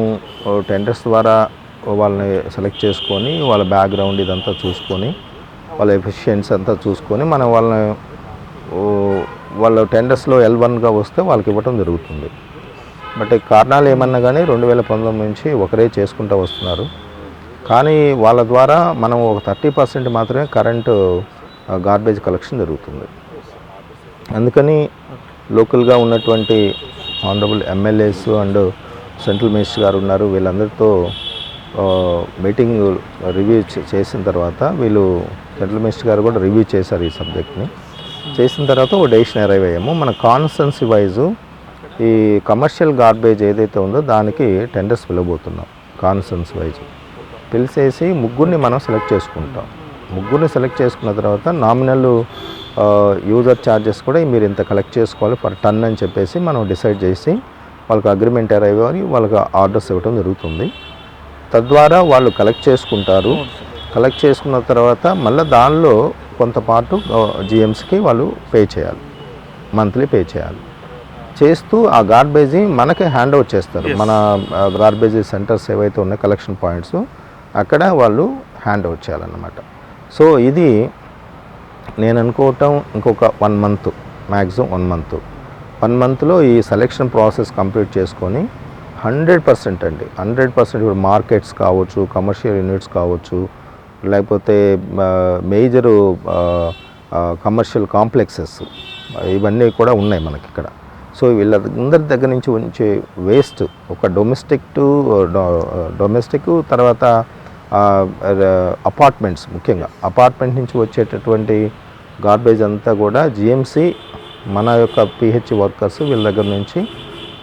టెండర్స్ ద్వారా వాళ్ళని సెలెక్ట్ చేసుకొని వాళ్ళ బ్యాక్గ్రౌండ్ ఇదంతా చూసుకొని వాళ్ళ ఎఫిషియన్సీ అంతా చూసుకొని మనం వాళ్ళ టెండర్స్లో L1గా వస్తే వాళ్ళకి ఇవ్వటం జరుగుతుంది. బట్ కారణాలు ఏమన్నా కానీ 2019 నుంచి ఒకరే చేసుకుంటూ వస్తున్నారు. కానీ వాళ్ళ ద్వారా మనం ఒక 30% మాత్రమే కరెంటు గార్బేజ్ కలెక్షన్ జరుగుతుంది. అందుకని లోకల్గా ఉన్నటువంటి honourable MLAs and central minister గారు ఉన్నారు, వీళ్ళందరితో మీటింగ్ రివ్యూ చేసిన తర్వాత వీళ్ళు సెంట్రల్ మినిస్టర్ గారు కూడా రివ్యూ చేశారు ఈ సబ్జెక్ట్ని. చేసిన తర్వాత ఒక డెసిషన్ అరైవ్ అయ్యాము. మన కాన్స్టెన్సీ వైజు ఈ కమర్షియల్ గార్బేజ్ ఏదైతే ఉందో దానికి టెండర్స్ పిలవబోతున్నాం. కాన్స్టెన్సీ వైజు పిలిచేసి ముగ్గురిని మనం సెలెక్ట్ చేసుకుంటాం. ముగ్గురిని సెలెక్ట్ చేసుకున్న తర్వాత నామినల్ యూజర్ ఛార్జెస్ కూడా మీరు ఇంత కలెక్ట్ చేసుకోవాలి పర్ టన్ అని చెప్పేసి మనం డిసైడ్ చేసి వాళ్ళకి అగ్రిమెంట్ అరైవ్ అయ్యి వాళ్ళకి ఆర్డర్స్ ఇవ్వడం జరుగుతుంది. తద్వారా వాళ్ళు కలెక్ట్ చేసుకుంటారు. కలెక్ట్ చేసుకున్న తర్వాత మళ్ళీ దానిలో కొంత పార్ట్ జిఎంసీకి వాళ్ళు పే చేయాలి, మంత్లీ పే చేయాలి. చేస్తూ ఆ గార్బేజీ మనకి హ్యాండ్ ఓవర్ చేస్తారు. మన గార్బేజీ సెంటర్స్ ఏవైతే ఉన్నాయో కలెక్షన్ పాయింట్స్ అక్కడ వాళ్ళు హ్యాండ్ ఓవర్ చేయాలన్నమాట. సో ఇది నేను అనుకోవటం ఇంకొక 1 month, మ్యాక్సిమం 1 monthలో ఈ సెలెక్షన్ ప్రాసెస్ కంప్లీట్ చేసుకొని 100% అండి, 100% ఇప్పుడు మార్కెట్స్ కావచ్చు, కమర్షియల్ యూనిట్స్ కావచ్చు, లేకపోతే మేజరు కమర్షియల్ కాంప్లెక్సెస్ ఇవన్నీ కూడా ఉన్నాయి మనకి ఇక్కడ. సో వీళ్ళందరి దగ్గర నుంచి వచ్చే వేస్ట్ ఒక డొమెస్టిక్ తర్వాత అపార్ట్మెంట్స్, ముఖ్యంగా అపార్ట్మెంట్ నుంచి వచ్చేటటువంటి గార్బేజ్ అంతా కూడా జిఎంసి మన యొక్క పిహెచ్ వర్కర్స్ వీళ్ళ దగ్గర నుంచి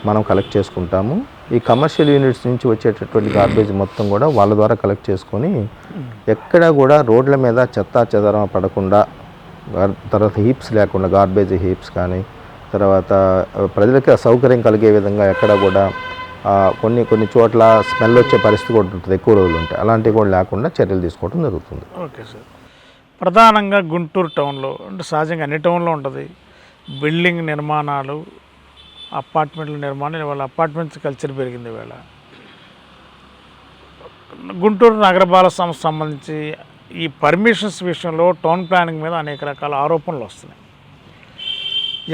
మనం కలెక్ట్ చేసుకుంటాము. ఈ కమర్షియల్ యూనిట్స్ నుంచి వచ్చేటటువంటి గార్బేజ్ మొత్తం కూడా వాళ్ళ ద్వారా కలెక్ట్ చేసుకొని ఎక్కడ కూడా రోడ్ల మీద చెత్తా చెదారం పడకుండా, తర్వాత హీప్స్ లేకుండా, గార్బేజ్ హీప్స్ కానీ, తర్వాత ప్రజలకి సౌకర్యం కలిగే విధంగా ఎక్కడ కూడా కొన్ని చోట్ల స్మెల్ వచ్చే పరిస్థితి కూడా ఉంటుంది, ఎక్కువ రోజులు ఉంటాయి, అలాంటివి కూడా లేకుండా చర్యలు తీసుకోవడం జరుగుతుంది. Okay sir. ప్రధానంగా గుంటూరు టౌన్లో అంటే సహజంగా అన్ని టౌన్లో ఉంటుంది, బిల్డింగ్ నిర్మాణాలు అపార్ట్మెంట్ల నిర్మాణం, వాళ్ళ అపార్ట్మెంట్స్ కల్చర్ పెరిగింది వేళ. గుంటూరు నగరపాలక సంస్థ సంబంధించి ఈ పర్మిషన్స్ విషయంలో టౌన్ ప్లానింగ్ మీద అనేక రకాల ఆరోపణలు వస్తున్నాయి.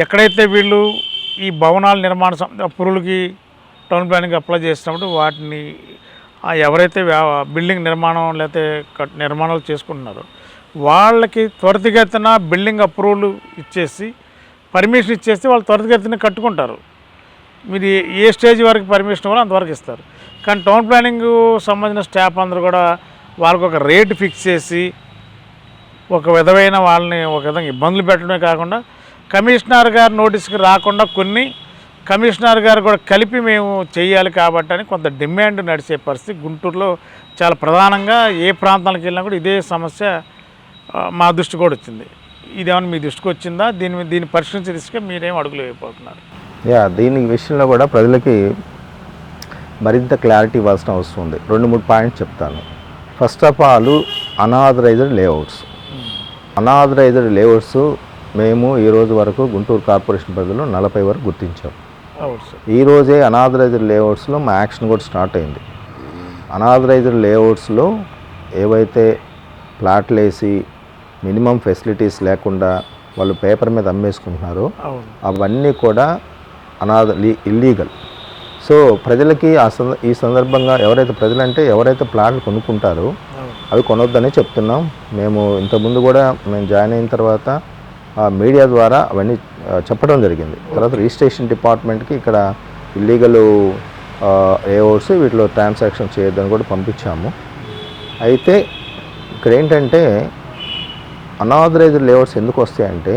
ఎక్కడైతే వీళ్ళు ఈ భవనాల నిర్మాణ అప్రూవల్కి టౌన్ ప్లానింగ్ అప్లై చేసినప్పుడు వాటిని ఎవరైతే బిల్డింగ్ నిర్మాణం లేకపోతే నిర్మాణాలు చేసుకుంటున్నారో వాళ్ళకి త్వరితగతిన బిల్డింగ్ అప్రూవల్ ఇచ్చేసి పర్మిషన్ ఇచ్చేస్తే వాళ్ళు త్వరితగతిన కట్టుకుంటారు. మీరు ఏ స్టేజ్ వరకు పర్మిషన్ ఇవ్వాలో అంతవరకు ఇస్తారు. కానీ టౌన్ ప్లానింగ్ సంబంధించిన స్టాఫ్ అందరూ కూడా వాళ్ళకు ఒక రేటు ఫిక్స్ చేసి ఒక విధమైన వాళ్ళని ఒక విధంగా ఇబ్బందులు పెట్టడమే కాకుండా కమిషనర్ గారు నోటీస్కి రాకుండా కొన్ని కమిషనర్ గారు కూడా కలిపి మేము చేయాలి కాబట్టి అని కొంత డిమాండ్ నడిచే పరిస్థితి గుంటూరులో చాలా ప్రధానంగా ఏ ప్రాంతాలకు వెళ్ళినా కూడా ఇదే సమస్య మా దృష్టి కూడా వచ్చింది. ఇదేమన్నా మీ దృష్టికి వచ్చిందా? దీన్ని పరిష్కరించే దిశగా మీరేం అడుగులు వేయబోతున్నారు? దీని విషయంలో కూడా ప్రజలకి మరింత క్లారిటీ ఇవ్వాల్సిన అవసరం ఉంది. 2-3 పాయింట్స్ చెప్తాను. First of all unauthorised layouts. Unauthorised layouts మేము ఈ రోజు వరకు గుంటూరు కార్పొరేషన్ పరిధిలో 40 వరకు గుర్తించాం. ఈరోజే అనాథరైజ్డ్ లేఅవుట్స్లో మా యాక్షన్ కూడా స్టార్ట్ అయింది. అనాథరైజ్డ్ లేఅవుట్స్లో ఏవైతే ప్లాట్లు వేసి మినిమం ఫెసిలిటీస్ లేకుండా వాళ్ళు పేపర్ మీద అమ్మేసుకుంటున్నారో అవన్నీ కూడా ఇల్లీగల్. సో ప్రజలకి ఈ సందర్భంగా ఎవరైతే ఎవరైతే ప్లాట్లు కొనుక్కుంటారో అవి కొనొద్దనే చెప్తున్నాం. మేము ఇంతకుముందు కూడా మేము జాయిన్ అయిన తర్వాత మీడియా ద్వారా అవన్నీ చెప్పడం జరిగింది. తర్వాత రిజిస్ట్రేషన్ డిపార్ట్మెంట్కి ఇక్కడ ఇల్లీగల్ లేఅవుట్స్ వీటిలో ట్రాన్సాక్షన్ చేయొద్దని కూడా పంపించాము. అయితే ఇక్కడ ఏంటంటే అనాథరైజ్డ్ లేఅవుట్స్ ఎందుకు వస్తాయంటే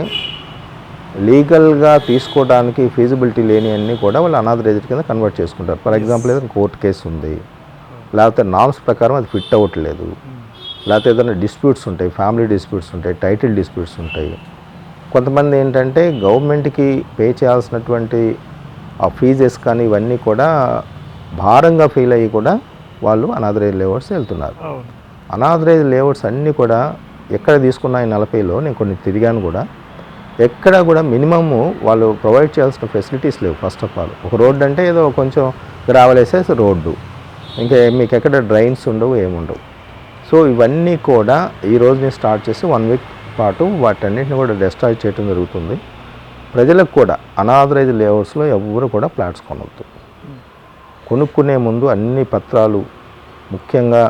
లీగల్గా తీసుకోవడానికి ఫీజిబిలిటీ లేని అన్నీ కూడా వాళ్ళు అనాథరైజ్డ్ కింద కన్వర్ట్ చేసుకుంటారు. ఫర్ ఎగ్జాంపుల్ ఏదైనా కోర్టు కేసు ఉంది, లేకపోతే నామ్స్ ప్రకారం అది ఫిట్ అవ్వట్లేదు, లేకపోతే ఏదైనా డిస్ప్యూట్స్ ఉంటాయి, ఫ్యామిలీ డిస్ప్యూట్స్ ఉంటాయి, టైటిల్ డిస్ప్యూట్స్ ఉంటాయి. కొంతమంది ఏంటంటే గవర్నమెంట్కి పే చేయాల్సినటువంటి ఆ ఫీజెస్ కానీ ఇవన్నీ కూడా భారంగా ఫీల్ అయ్యి కూడా వాళ్ళు అనాథరైజ్డ్ లేఅవుట్స్ వెళ్తున్నారు. అనాథరైజ్డ్ లేఅవుట్స్ అన్నీ కూడా ఎక్కడ తీసుకున్నా ఈ 40లో నేను కొన్ని తిరిగాను కూడా, ఎక్కడ కూడా మినిమము వాళ్ళు ప్రొవైడ్ చేయాల్సిన ఫెసిలిటీస్ లేవు. ఫస్ట్ ఆఫ్ ఆల్ ఒక రోడ్డు అంటే ఏదో కొంచెం గ్రావెల్ వేసేసి రోడ్డు, ఇంకా మీకు ఎక్కడ డ్రైన్స్ ఉండవు, ఏముండవు. సో ఇవన్నీ కూడా ఈ రోజు నేను స్టార్ట్ చేసి 1 వీక్ పాటు వాటన్నిటిని కూడా డిస్ట్రాయ్ చేయడం జరుగుతుంది. ప్రజలకు కూడా అనాథరైజ్డ్ లేఅవుట్స్లో ఎవరు కూడా ఫ్లాట్స్ కొనవద్దు. కొనుక్కునే ముందు అన్ని పత్రాలు, ముఖ్యంగా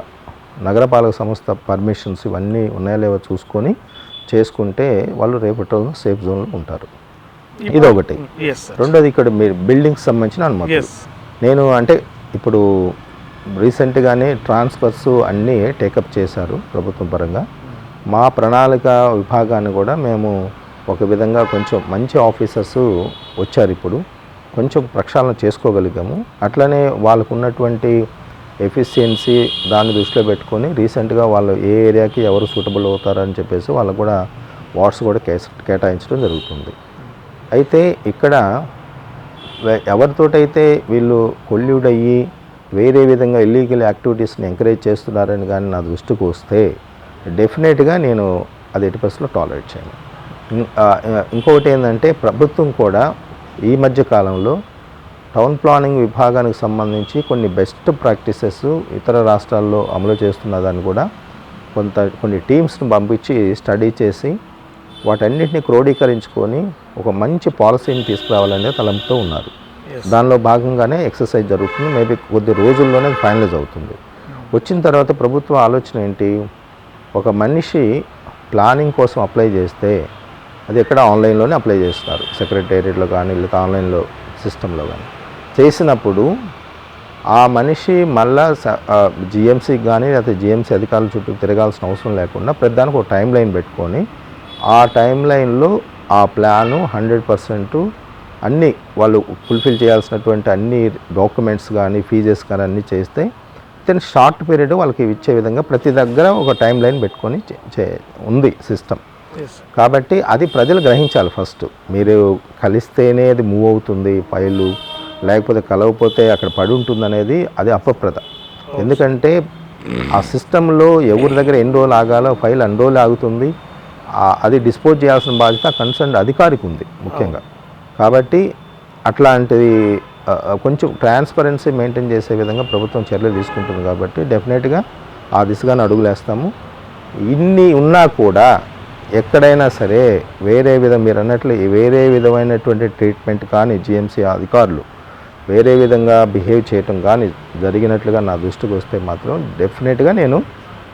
నగరపాలక సంస్థ పర్మిషన్స్ ఇవన్నీ ఉన్నాయో లేవో చూసుకొని చేసుకుంటే వాళ్ళు రేపటి రోజున సేఫ్ జోన్లో ఉంటారు. ఇదొకటి. రెండోది ఇక్కడ మీరు బిల్డింగ్స్ సంబంధించిన అనుమతి. నేను అంటే ఇప్పుడు రీసెంట్గానే ట్రాన్స్ఫర్స్ అన్నీ టేకప్ చేశారు ప్రభుత్వం పరంగా. మా ప్రణాళిక విభాగాన్ని కూడా మేము ఒక విధంగా కొంచెం మంచి ఆఫీసర్స్ వచ్చారు, ఇప్పుడు కొంచెం ప్రక్షాళన చేసుకోగలిగాము. అట్లనే వాళ్ళకు ఉన్నటువంటి ఎఫిషియన్సీ దాన్ని దృష్టిలో పెట్టుకొని రీసెంట్గా వాళ్ళు ఏ ఏరియాకి ఎవరు సూటబుల్ అవుతారని చెప్పేసి వాళ్ళకు కూడా వార్డ్స్ కూడా కేటాయించడం జరుగుతుంది. అయితే ఇక్కడ ఎవరితోటైతే వీళ్ళు కొల్యూడ్ అయ్యి వేరే విధంగా ఇల్లీగల్ యాక్టివిటీస్ని ఎంకరేజ్ చేస్తున్నారని కానీ నా దృష్టికి వస్తే డెఫినెట్గా నేను అది 80% టాలరేట్ చేయను. ఇంకొకటి ఏంటంటే ప్రభుత్వం కూడా ఈ మధ్య కాలంలో టౌన్ ప్లానింగ్ విభాగానికి సంబంధించి కొన్ని బెస్ట్ ప్రాక్టీసెస్ ఇతర రాష్ట్రాల్లో అమలు చేస్తున్నదాన్ని కూడా కొన్ని టీమ్స్ని పంపించి స్టడీ చేసి వాటన్నిటిని క్రోడీకరించుకొని ఒక మంచి పాలసీని తీసుకురావాలనే తలంపుతో ఉన్నారు. దానిలో భాగంగానే ఎక్సర్సైజ్ జరుగుతుంది. మేబీ కొద్ది రోజుల్లోనే ఫైనలైజ్ అవుతుంది. వచ్చిన తర్వాత ప్రభుత్వ ఆలోచన ఏంటి, ఒక మనిషి ప్లానింగ్ కోసం అప్లై చేస్తే అది ఎక్కడ ఆన్లైన్లోనే అప్లై చేస్తున్నారు, సెక్రటేరియట్లో కానీ లేదా ఆన్లైన్లో సిస్టంలో కానీ చేసినప్పుడు ఆ మనిషి మళ్ళా జిఎంసీకి కానీ లేకపోతే జిఎంసీ అధికారుల చుట్టూ తిరగాల్సిన అవసరం లేకుండా ప్రతిదానికి ఒక టైం లైన్ పెట్టుకొని ఆ టైం లైన్లో ఆ ప్లాను 100% అన్నీ వాళ్ళు ఫుల్ఫిల్ చేయాల్సినటువంటి అన్ని డాక్యుమెంట్స్ కానీ ఫీజెస్ కానీ అన్నీ చేస్తే దెన్ షార్ట్ పీరియడ్ వాళ్ళకి ఇచ్చే విధంగా ప్రతి దగ్గర ఒక టైం లైన్ పెట్టుకొని ఉంది సిస్టమ్. కాబట్టి అది ప్రజలు గ్రహించాలి. ఫస్ట్ మీరు కలిస్తేనే అది మూవ్ అవుతుంది ఫైలు, లేకపోతే కలవకపోతే అక్కడ పడి ఉంటుంది అనేది అది అపప్రద. ఎందుకంటే ఆ సిస్టంలో ఎవరి దగ్గర ఎన్ని రోజులు ఆగాలో ఫైల్ అన్ని రోజులు ఆగుతుంది. అది డిస్పోజ్ చేయాల్సిన బాధ్యత కన్సర్న్ అధికారికి ఉంది ముఖ్యంగా. కాబట్టి అట్లాంటిది కొంచెం ట్రాన్స్పరెన్సీ మెయింటైన్ చేసే విధంగా ప్రభుత్వం చర్యలు తీసుకుంటుంది కాబట్టి డెఫినెట్గా ఆ దిశగానే అడుగులేస్తాము. ఇన్ని ఉన్నా కూడా ఎక్కడైనా సరే మీరు అన్నట్లు వేరే విధమైనటువంటి ట్రీట్మెంట్ కానీ జిఎంసీ అధికారులు వేరే విధంగా బిహేవ్ చేయటం కానీ జరిగినట్లుగా నా దృష్టికి వస్తే మాత్రం డెఫినెట్గా నేను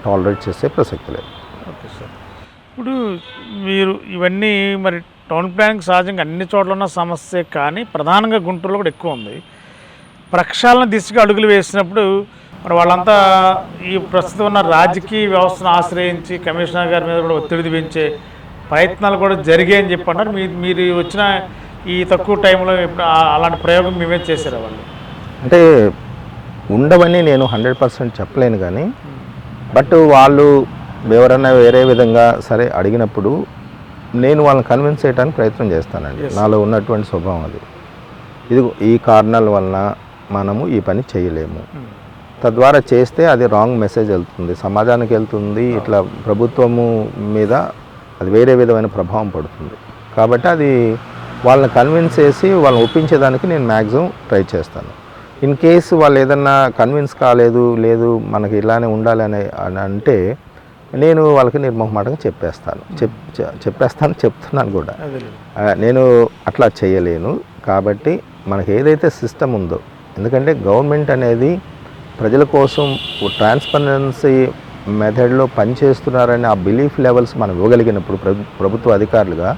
టాలరేట్ చేసే ప్రసక్తి లేదు. Okay sir. ఇప్పుడు మీరు ఇవన్నీ మరి టౌన్ ప్లానింగ్ సహజంగా అన్ని చోట్ల ఉన్న సమస్య, కానీ ప్రధానంగా గుంటూరులో కూడా ఎక్కువ ఉంది. ప్రక్షాళన దిశగా అడుగులు వేసినప్పుడు మరి వాళ్ళంతా ఈ ప్రస్తుతం ఉన్న రాజకీయ వ్యవస్థను ఆశ్రయించి కమిషనర్ గారి మీద కూడా ఒత్తిడి పెంచే ప్రయత్నాలు కూడా జరిగాయని చెప్పి అన్నారు. మీరు వచ్చిన ఈ తక్కువ టైంలో అలాంటి ప్రయోగం మేమే చేశారు వాళ్ళు? అంటే ఉండవని నేను 100% చెప్పలేను, కానీ బట్ వాళ్ళు ఎవరన్నా వేరే విధంగా సరే అడిగినప్పుడు నేను వాళ్ళని కన్విన్స్ చేయడానికి ప్రయత్నం చేస్తానండి. నాలో ఉన్నటువంటి స్వభావం అది. ఇది ఈ కారణాల వలన మనము ఈ పని చేయలేము, తద్వారా చేస్తే అది రాంగ్ మెసేజ్ వెళ్తుంది, సమాజానికి వెళ్తుంది, ఇట్లా ప్రభుత్వము మీద అది వేరే విధమైన ప్రభావం పడుతుంది. కాబట్టి అది వాళ్ళని కన్విన్స్ చేసి వాళ్ళని ఒప్పించేదానికి నేను మ్యాక్సిమం ట్రై చేస్తాను. ఇన్ కేసు వాళ్ళు ఏదన్నా కన్విన్స్ కాలేదు, లేదు మనకి ఇలానే ఉండాలి అని అంటే నేను వాళ్ళకి నిర్మోహమాటంగా చెప్తున్నాను కూడా. నేను అట్లా చేయలేను. కాబట్టి మనకి ఏదైతే సిస్టమ్ ఉందో, ఎందుకంటే గవర్నమెంట్ అనేది ప్రజల కోసం ట్రాన్స్పరెన్సీ మెథడ్లో పనిచేస్తున్నారని ఆ బిలీఫ్ లెవెల్స్ మనం ఇవ్వగలిగినప్పుడు ప్రభుత్వ అధికారులుగా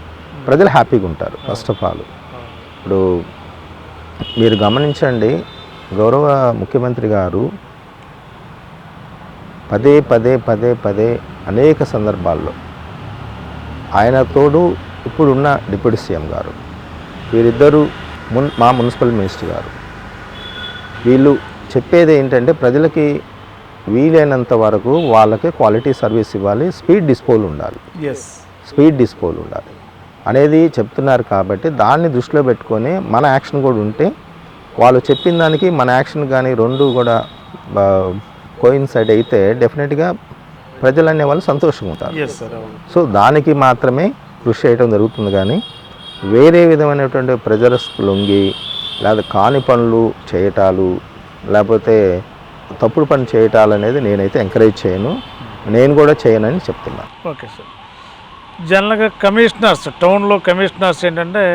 ప్రజలు హ్యాపీగా ఉంటారు. ఫస్ట్ ఆఫ్ ఆల్ ఇప్పుడు మీరు గమనించండి, గౌరవ ముఖ్యమంత్రి గారు పదే అనేక సందర్భాల్లో ఆయన తోడు ఇప్పుడున్న డిప్యూటీ సీఎం గారు, వీరిద్దరూ మా మున్సిపల్ మినిస్టర్ గారు, వీళ్ళు చెప్పేది ఏంటంటే ప్రజలకి వీలైనంత వరకు వాళ్ళకి క్వాలిటీ సర్వీస్ ఇవ్వాలి, స్పీడ్ డిస్పోల్ ఉండాలి అనేది చెప్తున్నారు. కాబట్టి దాన్ని దృష్టిలో పెట్టుకొని మన యాక్షన్ కూడా ఉంటే వాళ్ళు చెప్పిన దానికి మన యాక్షన్ కానీ రెండు కూడా కోయిన్సైడ్ అయితే డెఫినెట్గా ప్రజలు అనే వాళ్ళు సంతోషంగా ఉంటారు. సో దానికి మాత్రమే కృషి చేయడం జరుగుతుంది, కానీ వేరే విధమైనటువంటి ప్రెజర్స్ లొంగి లేదా కాని పనులు చేయటాలు లేకపోతే తప్పుడు పని చేయటాలు అనేది నేనైతే ఎంకరేజ్ చేయను, నేను కూడా చేయనని చెప్తున్నాను. Okay sir. జనరల్గా కమిషనర్స్, టౌన్లో కమిషనర్స్ ఏంటంటే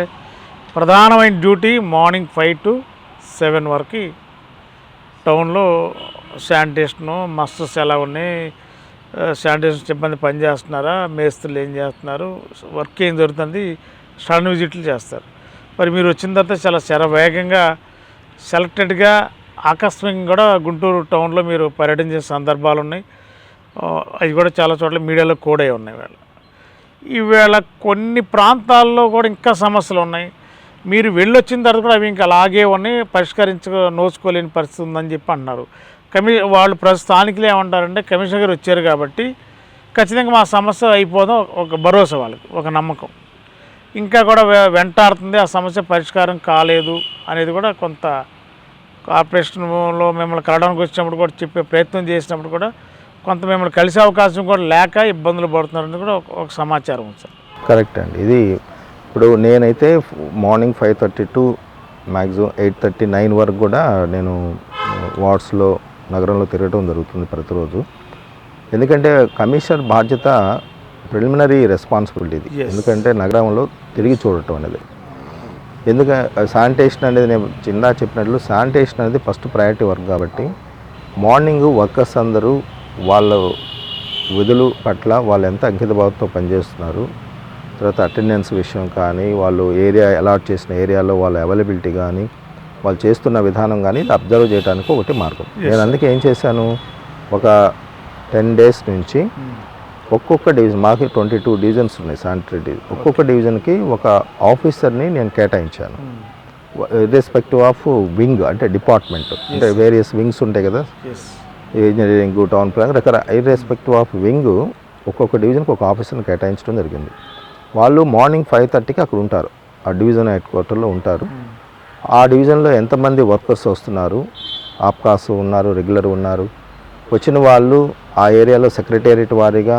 ప్రధానమైన డ్యూటీ మార్నింగ్ 5 to 7 వరకు టౌన్లో శానిటేషను మస్టర్స్ ఎలా ఉన్నాయి, శానిటేషన్ సిబ్బంది పనిచేస్తున్నారా, మేస్త్రులు ఏం చేస్తున్నారు, వర్క్ ఏం జరుగుతుంది, సడన్ విజిట్లు చేస్తారు. మరి మీరు వచ్చిన తర్వాత చాలా శరవేగంగా సెలెక్టెడ్గా ఆకస్మికంగా కూడా గుంటూరు టౌన్లో మీరు పర్యటించే సందర్భాలు ఉన్నాయి. అవి కూడా చాలా చోట్ల మీడియాలో కూడా ఉన్నాయి. ఈవేళ కొన్ని ప్రాంతాల్లో కూడా ఇంకా సమస్యలు ఉన్నాయి. మీరు వెళ్ళొచ్చిన తర్వాత కూడా అవి ఇంకా అలాగే ఉన్నాయి, నోచుకోలేని పరిస్థితి ఉందని చెప్పి అంటున్నారు. వాళ్ళు స్థానికులు ఏమంటారంటే కమిషనర్ గారు వచ్చారు కాబట్టి ఖచ్చితంగా మా సమస్య అయిపోదాం, ఒక భరోసా వాళ్ళకి, ఒక నమ్మకం. ఇంకా కూడా వెంటాడుతుంది, ఆ సమస్య పరిష్కారం కాలేదు అనేది కూడా కొంత కార్పొరేషన్లో మిమ్మల్ని కలవడానికి వచ్చినప్పుడు కూడా చెప్పే ప్రయత్నం చేసినప్పుడు కూడా కొంత మిమ్మల్ని కలిసే అవకాశం కూడా లేక ఇబ్బందులు పడుతున్నారని కూడా ఒక సమాచారం ఉంది సార్. కరెక్ట్ అండి. ఇది ఇప్పుడు నేనైతే మార్నింగ్ 5:30 to మ్యాక్సిమం 8:30-9 వరకు కూడా నేను వార్డ్స్లో నగరంలో తిరగడం జరుగుతుంది ప్రతిరోజు. ఎందుకంటే కమిషనర్ బాధ్యత ప్రిలిమినరీ రెస్పాన్సిబిలిటీ ఇది. ఎందుకంటే నగరంలో తిరిగి చూడటం అనేది, ఎందుకంటే శానిటేషన్ అనేది నేను చిన్న చెప్పినట్లు శానిటేషన్ అనేది ఫస్ట్ ప్రయారిటీ వర్క్. కాబట్టి మార్నింగ్ వర్కర్స్ అందరూ వాళ్ళ విధులు పట్ల వాళ్ళు ఎంత అంకితభావంతో పనిచేస్తున్నారు, తర్వాత అటెండెన్స్ విషయం కానీ, వాళ్ళు ఏరియా అలాట్ చేసిన ఏరియాలో వాళ్ళ అవైలబిలిటీ కానీ, వాళ్ళు చేస్తున్న విధానం కానీ ఇది అబ్జర్వ్ చేయడానికి ఒకటి మార్గం. నేను అందుకే ఏం చేశాను, ఒక 10 days నుంచి ఒక్కొక్క డివిజన్, మాకు 22 divisions ఉన్నాయి శానిటరీ డివిజన్, ఒక్కొక్క డివిజన్కి ఒక ఆఫీసర్ని నేను కేటాయించాను. ఇర్రెస్పెక్టివ్ ఆఫ్ వింగ్ అంటే డిపార్ట్మెంట్, అంటే వేరియస్ వింగ్స్ ఉంటాయి కదా, engineering, town planning, irrespective of wing ఒక్కొక్క డివిజన్కి ఒక ఆఫీసర్ని కేటాయించడం జరిగింది. వాళ్ళు మార్నింగ్ 5:30కి అక్కడ ఉంటారు, ఆ డివిజన్ హెడ్ క్వార్టర్లో ఉంటారు. ఆ డివిజన్లో ఎంతమంది వర్కర్స్ వస్తున్నారు, ఆప్కాస్ ఉన్నారు, రెగ్యులర్ ఉన్నారు, వచ్చిన వాళ్ళు ఆ ఏరియాలో సెక్రటేరియట్ వారీగా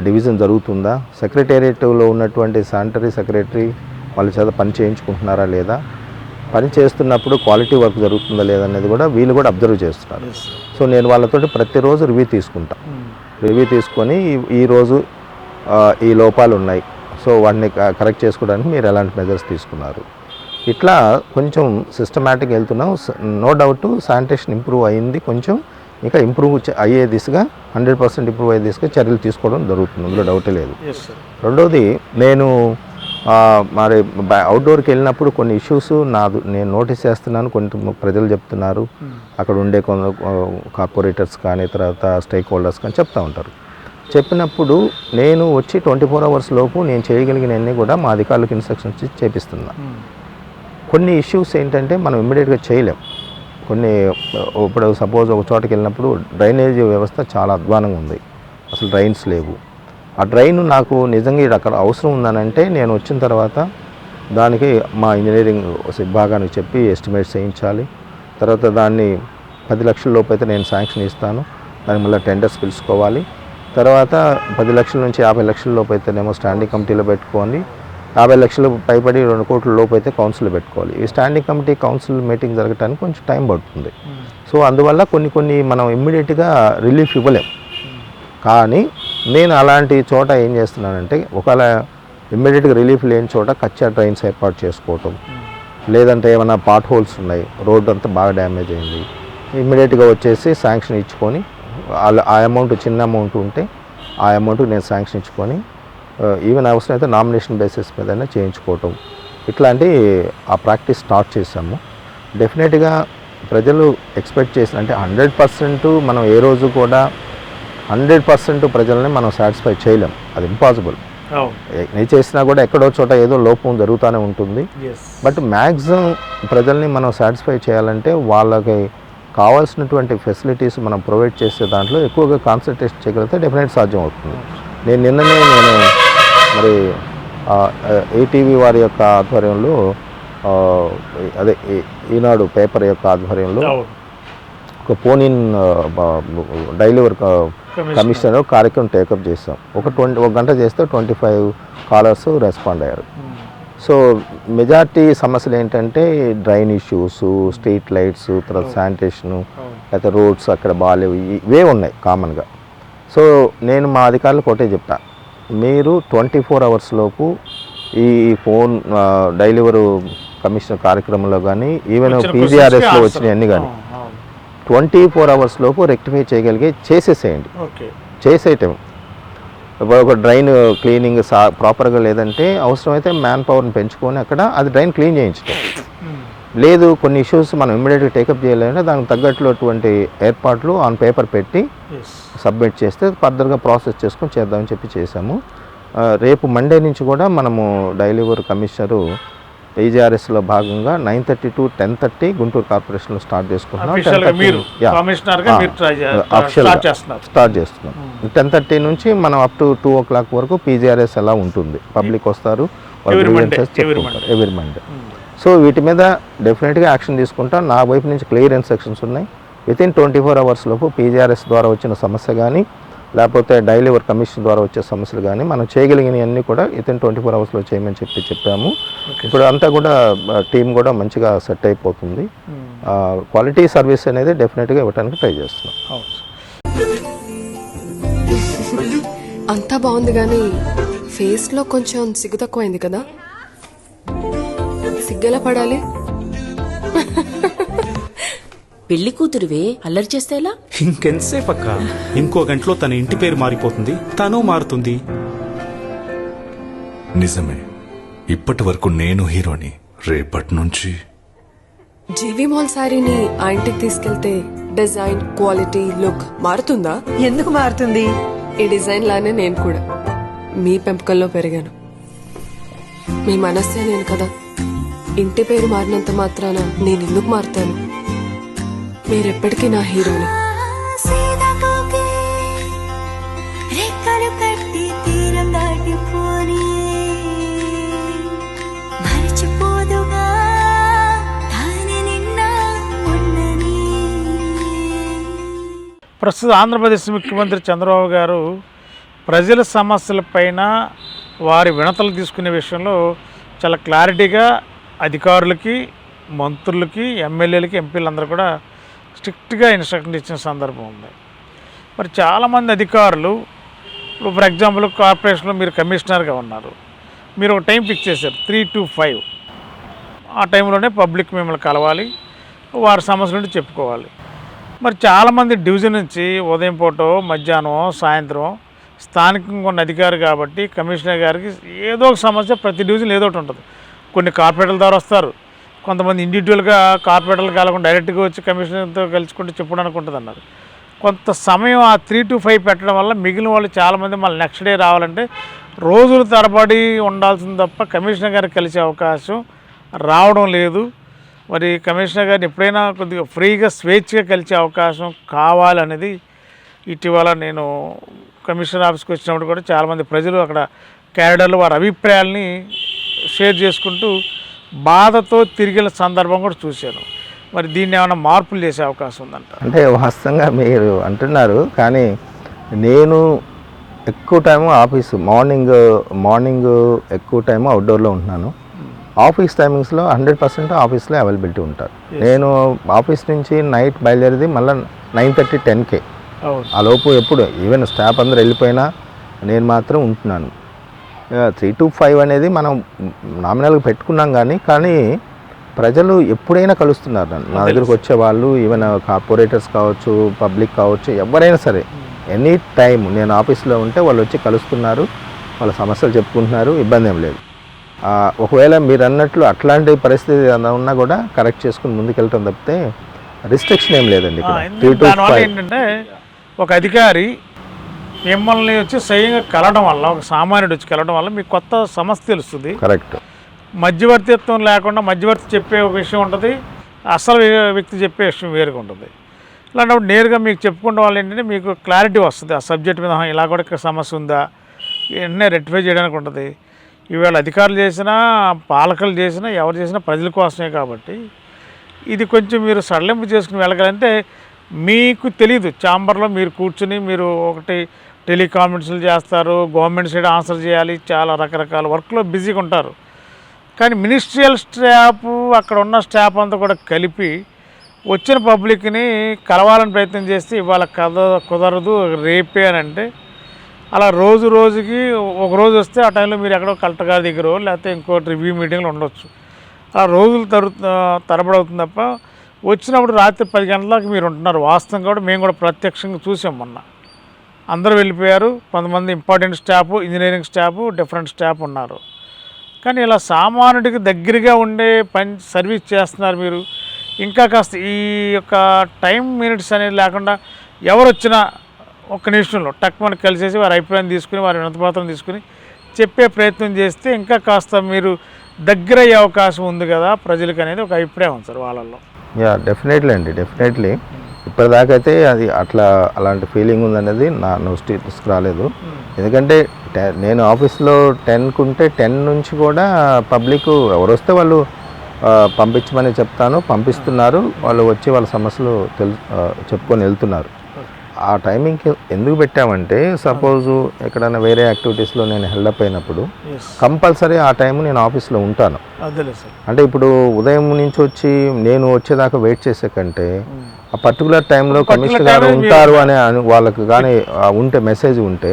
డివిజన్ జరుగుతుందా, సెక్రటేరియట్లో ఉన్నటువంటి శానిటరీ సెక్రటరీ వాళ్ళ చేత పని చేయించుకుంటున్నారా లేదా, పని చేస్తున్నప్పుడు క్వాలిటీ వర్క్ జరుగుతుందా లేదనేది కూడా వీళ్ళు కూడా అబ్జర్వ్ చేస్తున్నారు. సో నేను వాళ్ళతోటి ప్రతిరోజు రివ్యూ తీసుకుంటాను. రివ్యూ తీసుకొని ఈరోజు ఈ లోపాలు ఉన్నాయి, సో వాటిని కరెక్ట్ చేసుకోవడానికి మీరు ఎలాంటి మెజర్స్ తీసుకున్నారు, ఇట్లా కొంచెం సిస్టమేటిక్ వెళ్తున్నాం. నో డౌట్ శానిటేషన్ ఇంప్రూవ్ అయ్యింది, కొంచెం ఇంకా ఇంప్రూవ్ అయ్యే దిశగా 100% ఇంప్రూవ్ అయ్యే దిశగా చర్యలు తీసుకోవడం జరుగుతుంది, అందులో డౌటే లేదు. రెండోది, నేను మరి అవుట్డోర్కి వెళ్ళినప్పుడు కొన్ని ఇష్యూస్ నేను నోటీస్ చేస్తున్నాను, కొన్ని ప్రజలు చెప్తున్నారు, అక్కడ ఉండే కొంత కార్పొరేటర్స్ కానీ తర్వాత స్టేక్ హోల్డర్స్ కానీ చెప్తూ ఉంటారు. చెప్పినప్పుడు నేను వచ్చి 24 hours లోపు నేను చేయగలిగినవన్నీ కూడా మా అధికారులకు ఇన్స్ట్రక్షన్స్ ఇచ్చి చేపిస్తున్నా. కొన్ని ఇష్యూస్ ఏంటంటే మనం ఇమ్మీడియట్గా చేయలేం. కొన్ని ఇప్పుడు సపోజ్ ఒక చోటకి వెళ్ళినప్పుడు డ్రైనేజ్ వ్యవస్థ చాలా అధ్వానంగా ఉంది, అసలు డ్రైన్స్ లేవు. ఆ డ్రైన్ నాకు నిజంగా ఇది అక్కడ అవసరం ఉందనంటే నేను వచ్చిన తర్వాత దానికి మా ఇంజనీరింగ్ విభాగానికి చెప్పి ఎస్టిమేట్స్ వేయించాలి. తర్వాత దాన్ని 10 లక్షల లోపు అయితే నేను శాంక్షన్ ఇస్తాను, దానికి మళ్ళీ టెండర్స్ పిలుచుకోవాలి. తర్వాత 10 లక్షల నుంచి 50 లక్షల లోపు అయితేనేమో స్టాండింగ్ కమిటీలో పెట్టుకోవాలి, 50 లక్షలు పైబడి 2 కోట్ల లోపు అయితే కౌన్సిల్ పెట్టుకోవాలి. ఈ స్టాండింగ్ కమిటీ కౌన్సిల్ మీటింగ్ జరగడానికి కొంచెం టైం పడుతుంది. సో అందువల్ల కొన్ని మనం ఇమ్మీడియట్గా రిలీఫ్ ఇవ్వలేం. కానీ నేను అలాంటి చోట ఏం చేస్తున్నానంటే, ఒకవేళ ఇమ్మీడియట్గా రిలీఫ్ లేని చోట కచ్చా డ్రైన్స్ ఏర్పాటు చేసుకోవటం, లేదంటే ఏమైనా పాట్ హోల్స్ ఉన్నాయి, రోడ్డు అంతా బాగా డ్యామేజ్ అయింది, ఇమ్మీడియట్గా వచ్చేసి శాంక్షన్ ఇచ్చుకొని ఆ అమౌంట్ చిన్న అమౌంట్ ఉంటే ఆ అమౌంట్ నేను శాంక్షన్ ఇచ్చుకొని ఈవెన్ అవసరం అయితే నామినేషన్ బేసిస్ మీదనే చేయించుకోవటం, ఇట్లాంటి ఆ ప్రాక్టీస్ స్టార్ట్ చేసాము. డెఫినెట్గా ప్రజలు ఎక్స్పెక్ట్ చేసిన అంటే 100% మనం ఏ రోజు కూడా 100% ప్రజల్ని మనం సాటిస్ఫై చేయలేం, అది ఇంపాసిబుల్. నేను చేసినా కూడా ఎక్కడో చోట ఏదో లోపం జరుగుతూనే ఉంటుంది. బట్ మ్యాక్సిమం ప్రజల్ని మనం సాటిస్ఫై చేయాలంటే వాళ్ళకి కావాల్సినటువంటి ఫెసిలిటీస్ మనం ప్రొవైడ్ చేసే దాంట్లో ఎక్కువగా కాన్సన్ట్రేషన్ చేయగలిగితే డెఫినెట్ సాధ్యం అవుతుంది. నేను మరి ఏటీవీ వారి యొక్క ఆధ్వర్యంలో అదే ఈనాడు పేపర్ యొక్క ఆధ్వర్యంలో ఒక phone in daily work commissioner కార్యక్రమం టేకప్ చేస్తాం. ఒక గంట చేస్తే 25 కాలర్స్ రెస్పాండ్ అయ్యారు. సో మెజార్టీ సమస్యలు ఏంటంటే డ్రైన్ ఇష్యూస్, స్ట్రీట్ లైట్స్, తర్వాత శానిటేషను, లేకపోతే రోడ్స్ అక్కడ బాగాలేవు, ఇవే ఉన్నాయి కామన్గా. సో నేను మా అధికారులకు ఒకటే చెప్తా, మీరు 24 hours లోపు ఈ ఫోన్ డైలీవర్ కమిషనర్ కార్యక్రమంలో కానీ ఈవెన్ పీజీఆర్ఎస్లో వచ్చినవన్నీ కానీ 24 hours లోపు రెక్టిఫై చేయగలిగే చేసేసేయండి. చేసేయటం ఒక డ్రైన్ క్లీనింగ్ ప్రాపర్గా లేదంటే అవసరమైతే మ్యాన్ పవర్ని పెంచుకొని అక్కడ అది డ్రైన్ క్లీన్ చేయించడం. లేదు కొన్ని ఇష్యూస్ మనం ఇమ్మీడియట్గా టేకప్ చేయాలంటే దానికి తగ్గట్లటువంటి ఏర్పాట్లు ఆన్ పేపర్ పెట్టి సబ్మిట్ చేస్తే ఫర్దర్గా ప్రాసెస్ చేసుకొని చేద్దామని చెప్పి చేశాము. రేపు మండే నుంచి కూడా మనము డైలీవర్ కమిషనరు పీజీఆర్ఎస్లో భాగంగా 9:30 to 10:30 గుంటూరు కార్పొరేషన్లో స్టార్ట్ చేసుకుంటున్నాం. స్టార్ట్ చేస్తున్నాం 10:30 నుంచి మనం అప్ టు 2 o'clock వరకు పీజీఆర్ఎస్ ఎలా ఉంటుంది, పబ్లిక్ వస్తారు, ఎవ్రీ మండే. సో వీటి మీద డెఫినెట్గా యాక్షన్ తీసుకుంటాం. నా వైపు నుంచి క్లియర్ ఇన్స్ట్రక్షన్స్ ఉన్నాయి. వితిన్ 24 hours లోపు పీజీఆర్ఎస్ ద్వారా వచ్చిన సమస్య కానీ లేకపోతే డైలీవర్ కమిషన్ ద్వారా వచ్చే సమస్యలు కానీ మనం చేయగలిగినవన్నీ కూడా వితిన్ 24 hours చేయమని చెప్పాము. ఇప్పుడు అంతా కూడా టీం కూడా మంచిగా సెట్ అయిపోతుంది. క్వాలిటీ సర్వీస్ అనేది డెఫినెట్గా ఇవ్వడానికి ట్రై చేస్తున్నాం. అంతా బాగుంది కానీ ఫేస్లో కొంచెం సిగ్గు తక్కువైంది కదా, సిగ్గెలా పడాలి? పెళ్లి కూతురువే అల్లరి చేస్తే ఎలా? ఇంకెంతసేపు అక్క, ఇంకో గంటలో తన ఇంటి పేరు మారిపోతుంది, తను మారుతుంది. నిజమే, ఇప్పటి వరకు నేను హీరోని, రేపటి నుంచి జీవి మాల్ శారీని ఆ ఇంటికి తీసుకెళ్తే డిజైన్, క్వాలిటీ, లుక్ మారుతుందా? ఎందుకు మారుతుంది? ఈ డిజైన్ లానే నేను కూడా మీ పెంపకంలో పెరిగాను. మీ మనస్సే నేను కదా. ఇంటి పేరు మారినంత మాత్రాన నేను ఎందుకు మారుతాను? మీరెప్పటికీ నా హీరోని. ప్రస్తుత ఆంధ్రప్రదేశ్ ముఖ్యమంత్రి చంద్రబాబు గారు ప్రజల సమస్యలపైన వారి వినతులు తీసుకునే విషయంలో చాలా క్లారిటీగా అధికారులకి మంత్రులకి, ఎమ్మెల్యేలకి, ఎంపీలందరూ కూడా స్ట్రిక్ట్గా ఇన్స్ట్రక్షన్ ఇచ్చిన సందర్భం ఉంది. మరి చాలామంది అధికారులు ఇప్పుడు ఫర్ ఎగ్జాంపుల్ కార్పొరేషన్లో మీరు కమిషనర్గా ఉన్నారు, మీరు ఒక టైం ఫిక్స్ చేశారు 3 to 5, ఆ టైంలోనే పబ్లిక్ మిమ్మల్ని కలవాలి, వారి సమస్యల నుండి చెప్పుకోవాలి. మరి చాలామంది డివిజన్ నుంచి ఉదయం పూట, మధ్యాహ్నం, సాయంత్రం స్థానికంగా ఉన్న అధికారి కాబట్టి కమిషనర్ గారికి ఏదో ఒక సమస్య ప్రతి డివిజన్ ఏదో ఒకటి ఉంటుంది. కొన్ని కార్పొరేటర్ల ద్వారా వస్తారు, కొంతమంది ఇండివిజువల్గా కార్పొరేటర్లు కాకుండా డైరెక్ట్గా వచ్చి కమిషనర్తో కలుసుకుంటూ చెప్పడానికి ఉంటుంది అన్నారు. కొంత సమయం ఆ 3 to 5 పెట్టడం వల్ల మిగిలిన వాళ్ళు చాలామంది మళ్ళీ నెక్స్ట్ డే రావాలంటే రోజుల తరబడి ఉండాల్సింది తప్ప కమిషనర్ గారికి కలిసే అవకాశం రావడం లేదు. మరి కమిషనర్ గారిని ఎప్పుడైనా కొద్దిగా ఫ్రీగా స్వేచ్ఛగా కలిసే అవకాశం కావాలనేది ఇటీవల నేను కమిషనర్ ఆఫీస్కి వచ్చినప్పుడు కూడా చాలామంది ప్రజలు అక్కడ క్యాడర్లు వారి అభిప్రాయాల్ని షేర్ చేసుకుంటూ బాధతో తిరిగిన సందర్భం కూడా చూశాను. మరి దీన్ని ఏమైనా మార్పులు చేసే అవకాశం ఉందంట? అంటే వాస్తవంగా మీరు అంటున్నారు, కానీ నేను ఎక్కువ టైము ఆఫీసు మార్నింగ్ ఎక్కువ టైము అవుట్డోర్లో ఉంటున్నాను. ఆఫీస్ టైమింగ్స్లో 100% ఆఫీస్లో అవైలబిలిటీ ఉంటారు. నేను ఆఫీస్ నుంచి నైట్ బయలుదేరేది మళ్ళీ 9:30, 10కే. ఆ లోపు ఎప్పుడు ఈవెన్ స్టాఫ్ అందరూ వెళ్ళిపోయినా నేను మాత్రం ఉంటున్నాను. 3 to 5 అనేది మనం నామినల్గా పెట్టుకున్నాం, కానీ ప్రజలు ఎప్పుడైనా కలుస్తున్నారు నన్ను. నా దగ్గరకు వచ్చేవాళ్ళు ఈవెన్ కార్పొరేటర్స్ కావచ్చు, పబ్లిక్ కావచ్చు, ఎవరైనా సరే ఎనీ టైం నేను ఆఫీస్లో ఉంటే వాళ్ళు వచ్చి కలుస్తున్నారు, వాళ్ళ సమస్యలు చెప్పుకుంటున్నారు, ఇబ్బంది ఏం లేదు. ఒకవేళ మీరు అన్నట్లు అట్లాంటి పరిస్థితి ఉన్నా కూడా కరెక్ట్ చేసుకుని ముందుకెళ్ళటం తప్పితే రిస్ట్రిక్షన్ ఏం లేదండి. దానివల్ల ఏంటంటే ఒక అధికారి మిమ్మల్ని వచ్చి స్వయంగా కలవడం వల్ల, ఒక సామాన్యుడు వచ్చి కలవడం వల్ల మీకు కొత్త సమస్య తెలుస్తుంది. కరెక్ట్. మధ్యవర్తిత్వం లేకుండా మధ్యవర్తి చెప్పే ఒక విషయం ఉంటుంది, అసలు వ్యక్తి చెప్పే విషయం వేరుగా ఉంటుంది. ఇలాంటప్పుడు నేరుగా మీకు చెప్పుకునే వాళ్ళు ఏంటంటే మీకు క్లారిటీ వస్తుంది ఆ సబ్జెక్ట్ మీద. ఇలా కూడా ఇక్కడ సమస్య ఉందా, వెంటనే రెక్టిఫై చేయడానికి ఉంటుంది. ఈవేళ అధికారులు చేసినా, పాలకులు చేసినా, ఎవరు చేసినా ప్రజల కోసమే కాబట్టి ఇది కొంచెం మీరు సడలింపు చేసుకుని వెళ్ళగలంటే మీకు తెలియదు. ఛాంబర్లో మీరు కూర్చుని మీరు ఒకటి టెలికాన్ఫరెన్స్లు చేస్తారు, గవర్నమెంట్ సైడ్ ఆన్సర్ చేయాలి, చాలా రకరకాల వర్క్లో బిజీగా ఉంటారు. కానీ మినిస్ట్రియల్ స్టాఫ్, అక్కడ ఉన్న స్టాఫ్ అంతా కూడా కలిపి వచ్చిన పబ్లిక్ని కలవాలని ప్రయత్నం చేస్తే ఇవాళ కుదరదు రేపే అని అంటే, అలా రోజుకి ఒక రోజు వస్తే ఆ టైంలో మీరు ఎక్కడో కలెక్టర్ గారి దగ్గర లేకపోతే ఇంకోటి రివ్యూ మీటింగ్లు ఉండొచ్చు. అలా రోజులు తరబడవుతుంది తప్ప వచ్చినప్పుడు రాత్రి 10 గంటల దాకా మీరు ఉంటున్నారు. వాస్తవం కూడా మేము కూడా ప్రత్యక్షంగా చూసాం. మొన్న అందరూ వెళ్ళిపోయారు, కొంతమంది important staff, engineering staff, different staff ఉన్నారు. కానీ ఇలా సామాన్యుడికి దగ్గరగా ఉండే సర్వీస్ చేస్తున్నారు మీరు. ఇంకా కాస్త ఈ యొక్క టైం మినిట్స్ అనేది లేకుండా ఎవరు వచ్చినా ఒక్క నిమిషంలో టక్మని కలిసేసి వారి అభిప్రాయం తీసుకుని, వారి వినతిపత్రం తీసుకుని చెప్పే ప్రయత్నం చేస్తే ఇంకా కాస్త మీరు దగ్గర అయ్యే అవకాశం ఉంది కదా ప్రజలకు అనేది ఒక అభిప్రాయం ఉంది సార్ వాళ్ళల్లో. డెఫినెట్లీ అండి, డెఫినెట్లీ. ఇప్పటిదాకైతే అది అలాంటి ఫీలింగ్ ఉందనేది నా నోటీస్కి రాలేదు. ఎందుకంటే నేను ఆఫీస్లో 10కు ఉంటే 10 నుంచి కూడా పబ్లిక్ ఎవరు వస్తే వాళ్ళు పంపించమని చెప్తాను, పంపిస్తున్నారు. వాళ్ళు వచ్చి వాళ్ళ సమస్యలు చెప్పుకొని వెళ్తున్నారు. ఆ టైమింగ్ ఎందుకు పెట్టామంటే సపోజు ఎక్కడైనా వేరే యాక్టివిటీస్లో నేను హెల్డప్ అయినప్పుడు కంపల్సరీ ఆ టైం నేను ఆఫీస్లో ఉంటాను. అంటే ఇప్పుడు ఉదయం నుంచి వచ్చి నేను వచ్చేదాకా వెయిట్ చేసే కంటే ఆ పర్టికులర్ టైంలో కమిషనర్ గారు ఉంటారు అని వాళ్ళకి కానీ ఉంటే మెసేజ్ ఉంటే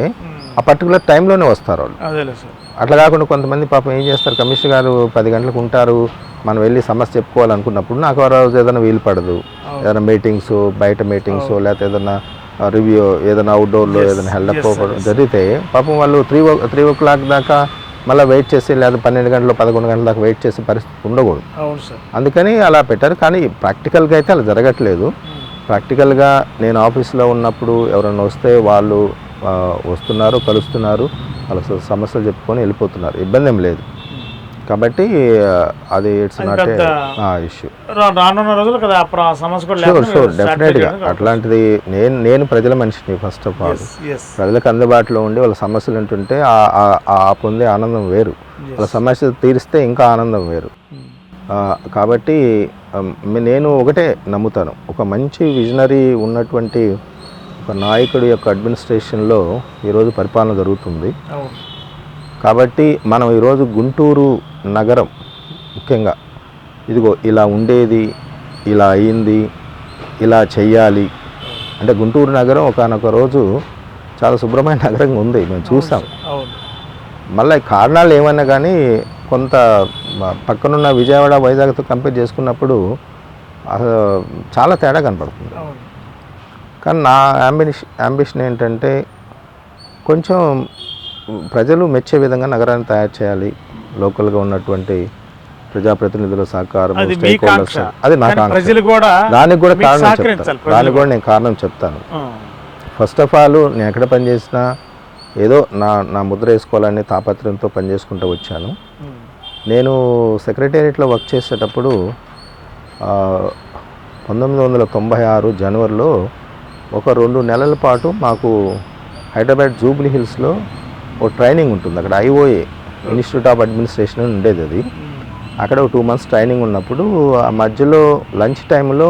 ఆ పర్టికులర్ టైంలోనే వస్తారు వాళ్ళు. అట్లా కాకుండా కొంతమంది పాపం ఏం చేస్తారు, కమిషనర్ గారు 10 గంటలకు ఉంటారు, మనం వెళ్ళి సమస్య చెప్పుకోవాలనుకున్నప్పుడు నాకు ఆ రోజు ఏదైనా వీలు పడదు, ఏదైనా మీటింగ్స్, బయట మీటింగ్స్, లేకపోతే ఏదైనా రివ్యూ, ఏదైనా అవుట్డోర్లో ఏదైనా హెల్డప్ జరిగితే పాపం వాళ్ళు 3 o'clock దాకా మళ్ళీ వెయిట్ చేసి, లేదా 12 గంటలు 11 గంటల దాకా వెయిట్ చేసే పరిస్థితి ఉండకూడదు. అందుకని అలా పెట్టారు. కానీ ప్రాక్టికల్గా అయితే అలా జరగట్లేదు. ప్రాక్టికల్గా నేను ఆఫీస్లో ఉన్నప్పుడు ఎవరైనా వస్తే వాళ్ళు వస్తున్నారు, కలుస్తున్నారు, వాళ్ళ సమస్యలు చెప్పుకొని వెళ్ళిపోతున్నారు, ఇబ్బంది ఏం లేదు. కాబట్టి అది ఇట్స్ నాట్ ఇష్యూ. రానున్న రోజులు కదా సమస్య కూడా షూర్ డెఫినెట్గా అట్లాంటిది. నేను ప్రజల మనిషిని. ఫస్ట్ ఆఫ్ ఆల్ ప్రజలకు అందుబాటులో ఉండి వాళ్ళ సమస్యలు ఉంటుంటే ఆ పొందే ఆనందం వేరు, వాళ్ళ సమస్యలు తీరిస్తే ఇంకా ఆనందం వేరు. కాబట్టి నేను ఒకటే నమ్ముతాను, ఒక మంచి విజనరీ ఉన్నటువంటి ఒక నాయకుడి యొక్క అడ్మినిస్ట్రేషన్లో ఈరోజు పరిపాలన జరుగుతుంది. కాబట్టి మనం ఈరోజు గుంటూరు నగరం ముఖ్యంగా ఇదిగో ఇలా ఉండేది, ఇలా అయింది, ఇలా చెయ్యాలి అంటే గుంటూరు నగరం ఒకానొక రోజు చాలా శుభ్రమైన నగరంగా ఉంది, మేము చూసాం. అవును. మళ్ళీ కారణాలు ఏమన్నా కానీ కొంత పక్కనున్న విజయవాడ వైజాగ్తో కంపేర్ చేసుకున్నప్పుడు చాలా తేడా కనపడుతుంది. అవును. కానీ నా అంబిషన్ ఏంటంటే కొంచెం ప్రజలు మెచ్చే విధంగా నగరాన్ని తయారు చేయాలి. లోకల్గా ఉన్నటువంటి ప్రజాప్రతినిధుల సహకారం, అది మీ స్టేక్ హోల్డర్స్, కాంక్ష. అది నా కానీ కాంక్ష. ప్రజలు కూడా దానికి కూడా మీకు కారణం సహకరించాలి, చెప్తాను. ప్రజలు దానికి కూడా నేను కారణం చెప్తాను. ఆ. ఫస్ట్ ఆఫ్ ఆల్ నేను ఎక్కడ పనిచేసినా ఏదో నా ముద్ర వేసుకోవాలని తాపత్రయంతో పనిచేసుకుంటూ వచ్చాను. నేను సెక్రటేరియట్లో వర్క్ చేసేటప్పుడు 1996 జనవరిలో ఒక 2 నెలల పాటు మాకు హైదరాబాద్ జూబ్లీ హిల్స్లో ఒక ట్రైనింగ్ ఉంటుంది. అక్కడ IOA ఇన్స్టిట్యూట్ ఆఫ్ అడ్మినిస్ట్రేషన్ అని ఉండేది. అది అక్కడ ఒక 2 months ట్రైనింగ్ ఉన్నప్పుడు ఆ మధ్యలో లంచ్ టైంలో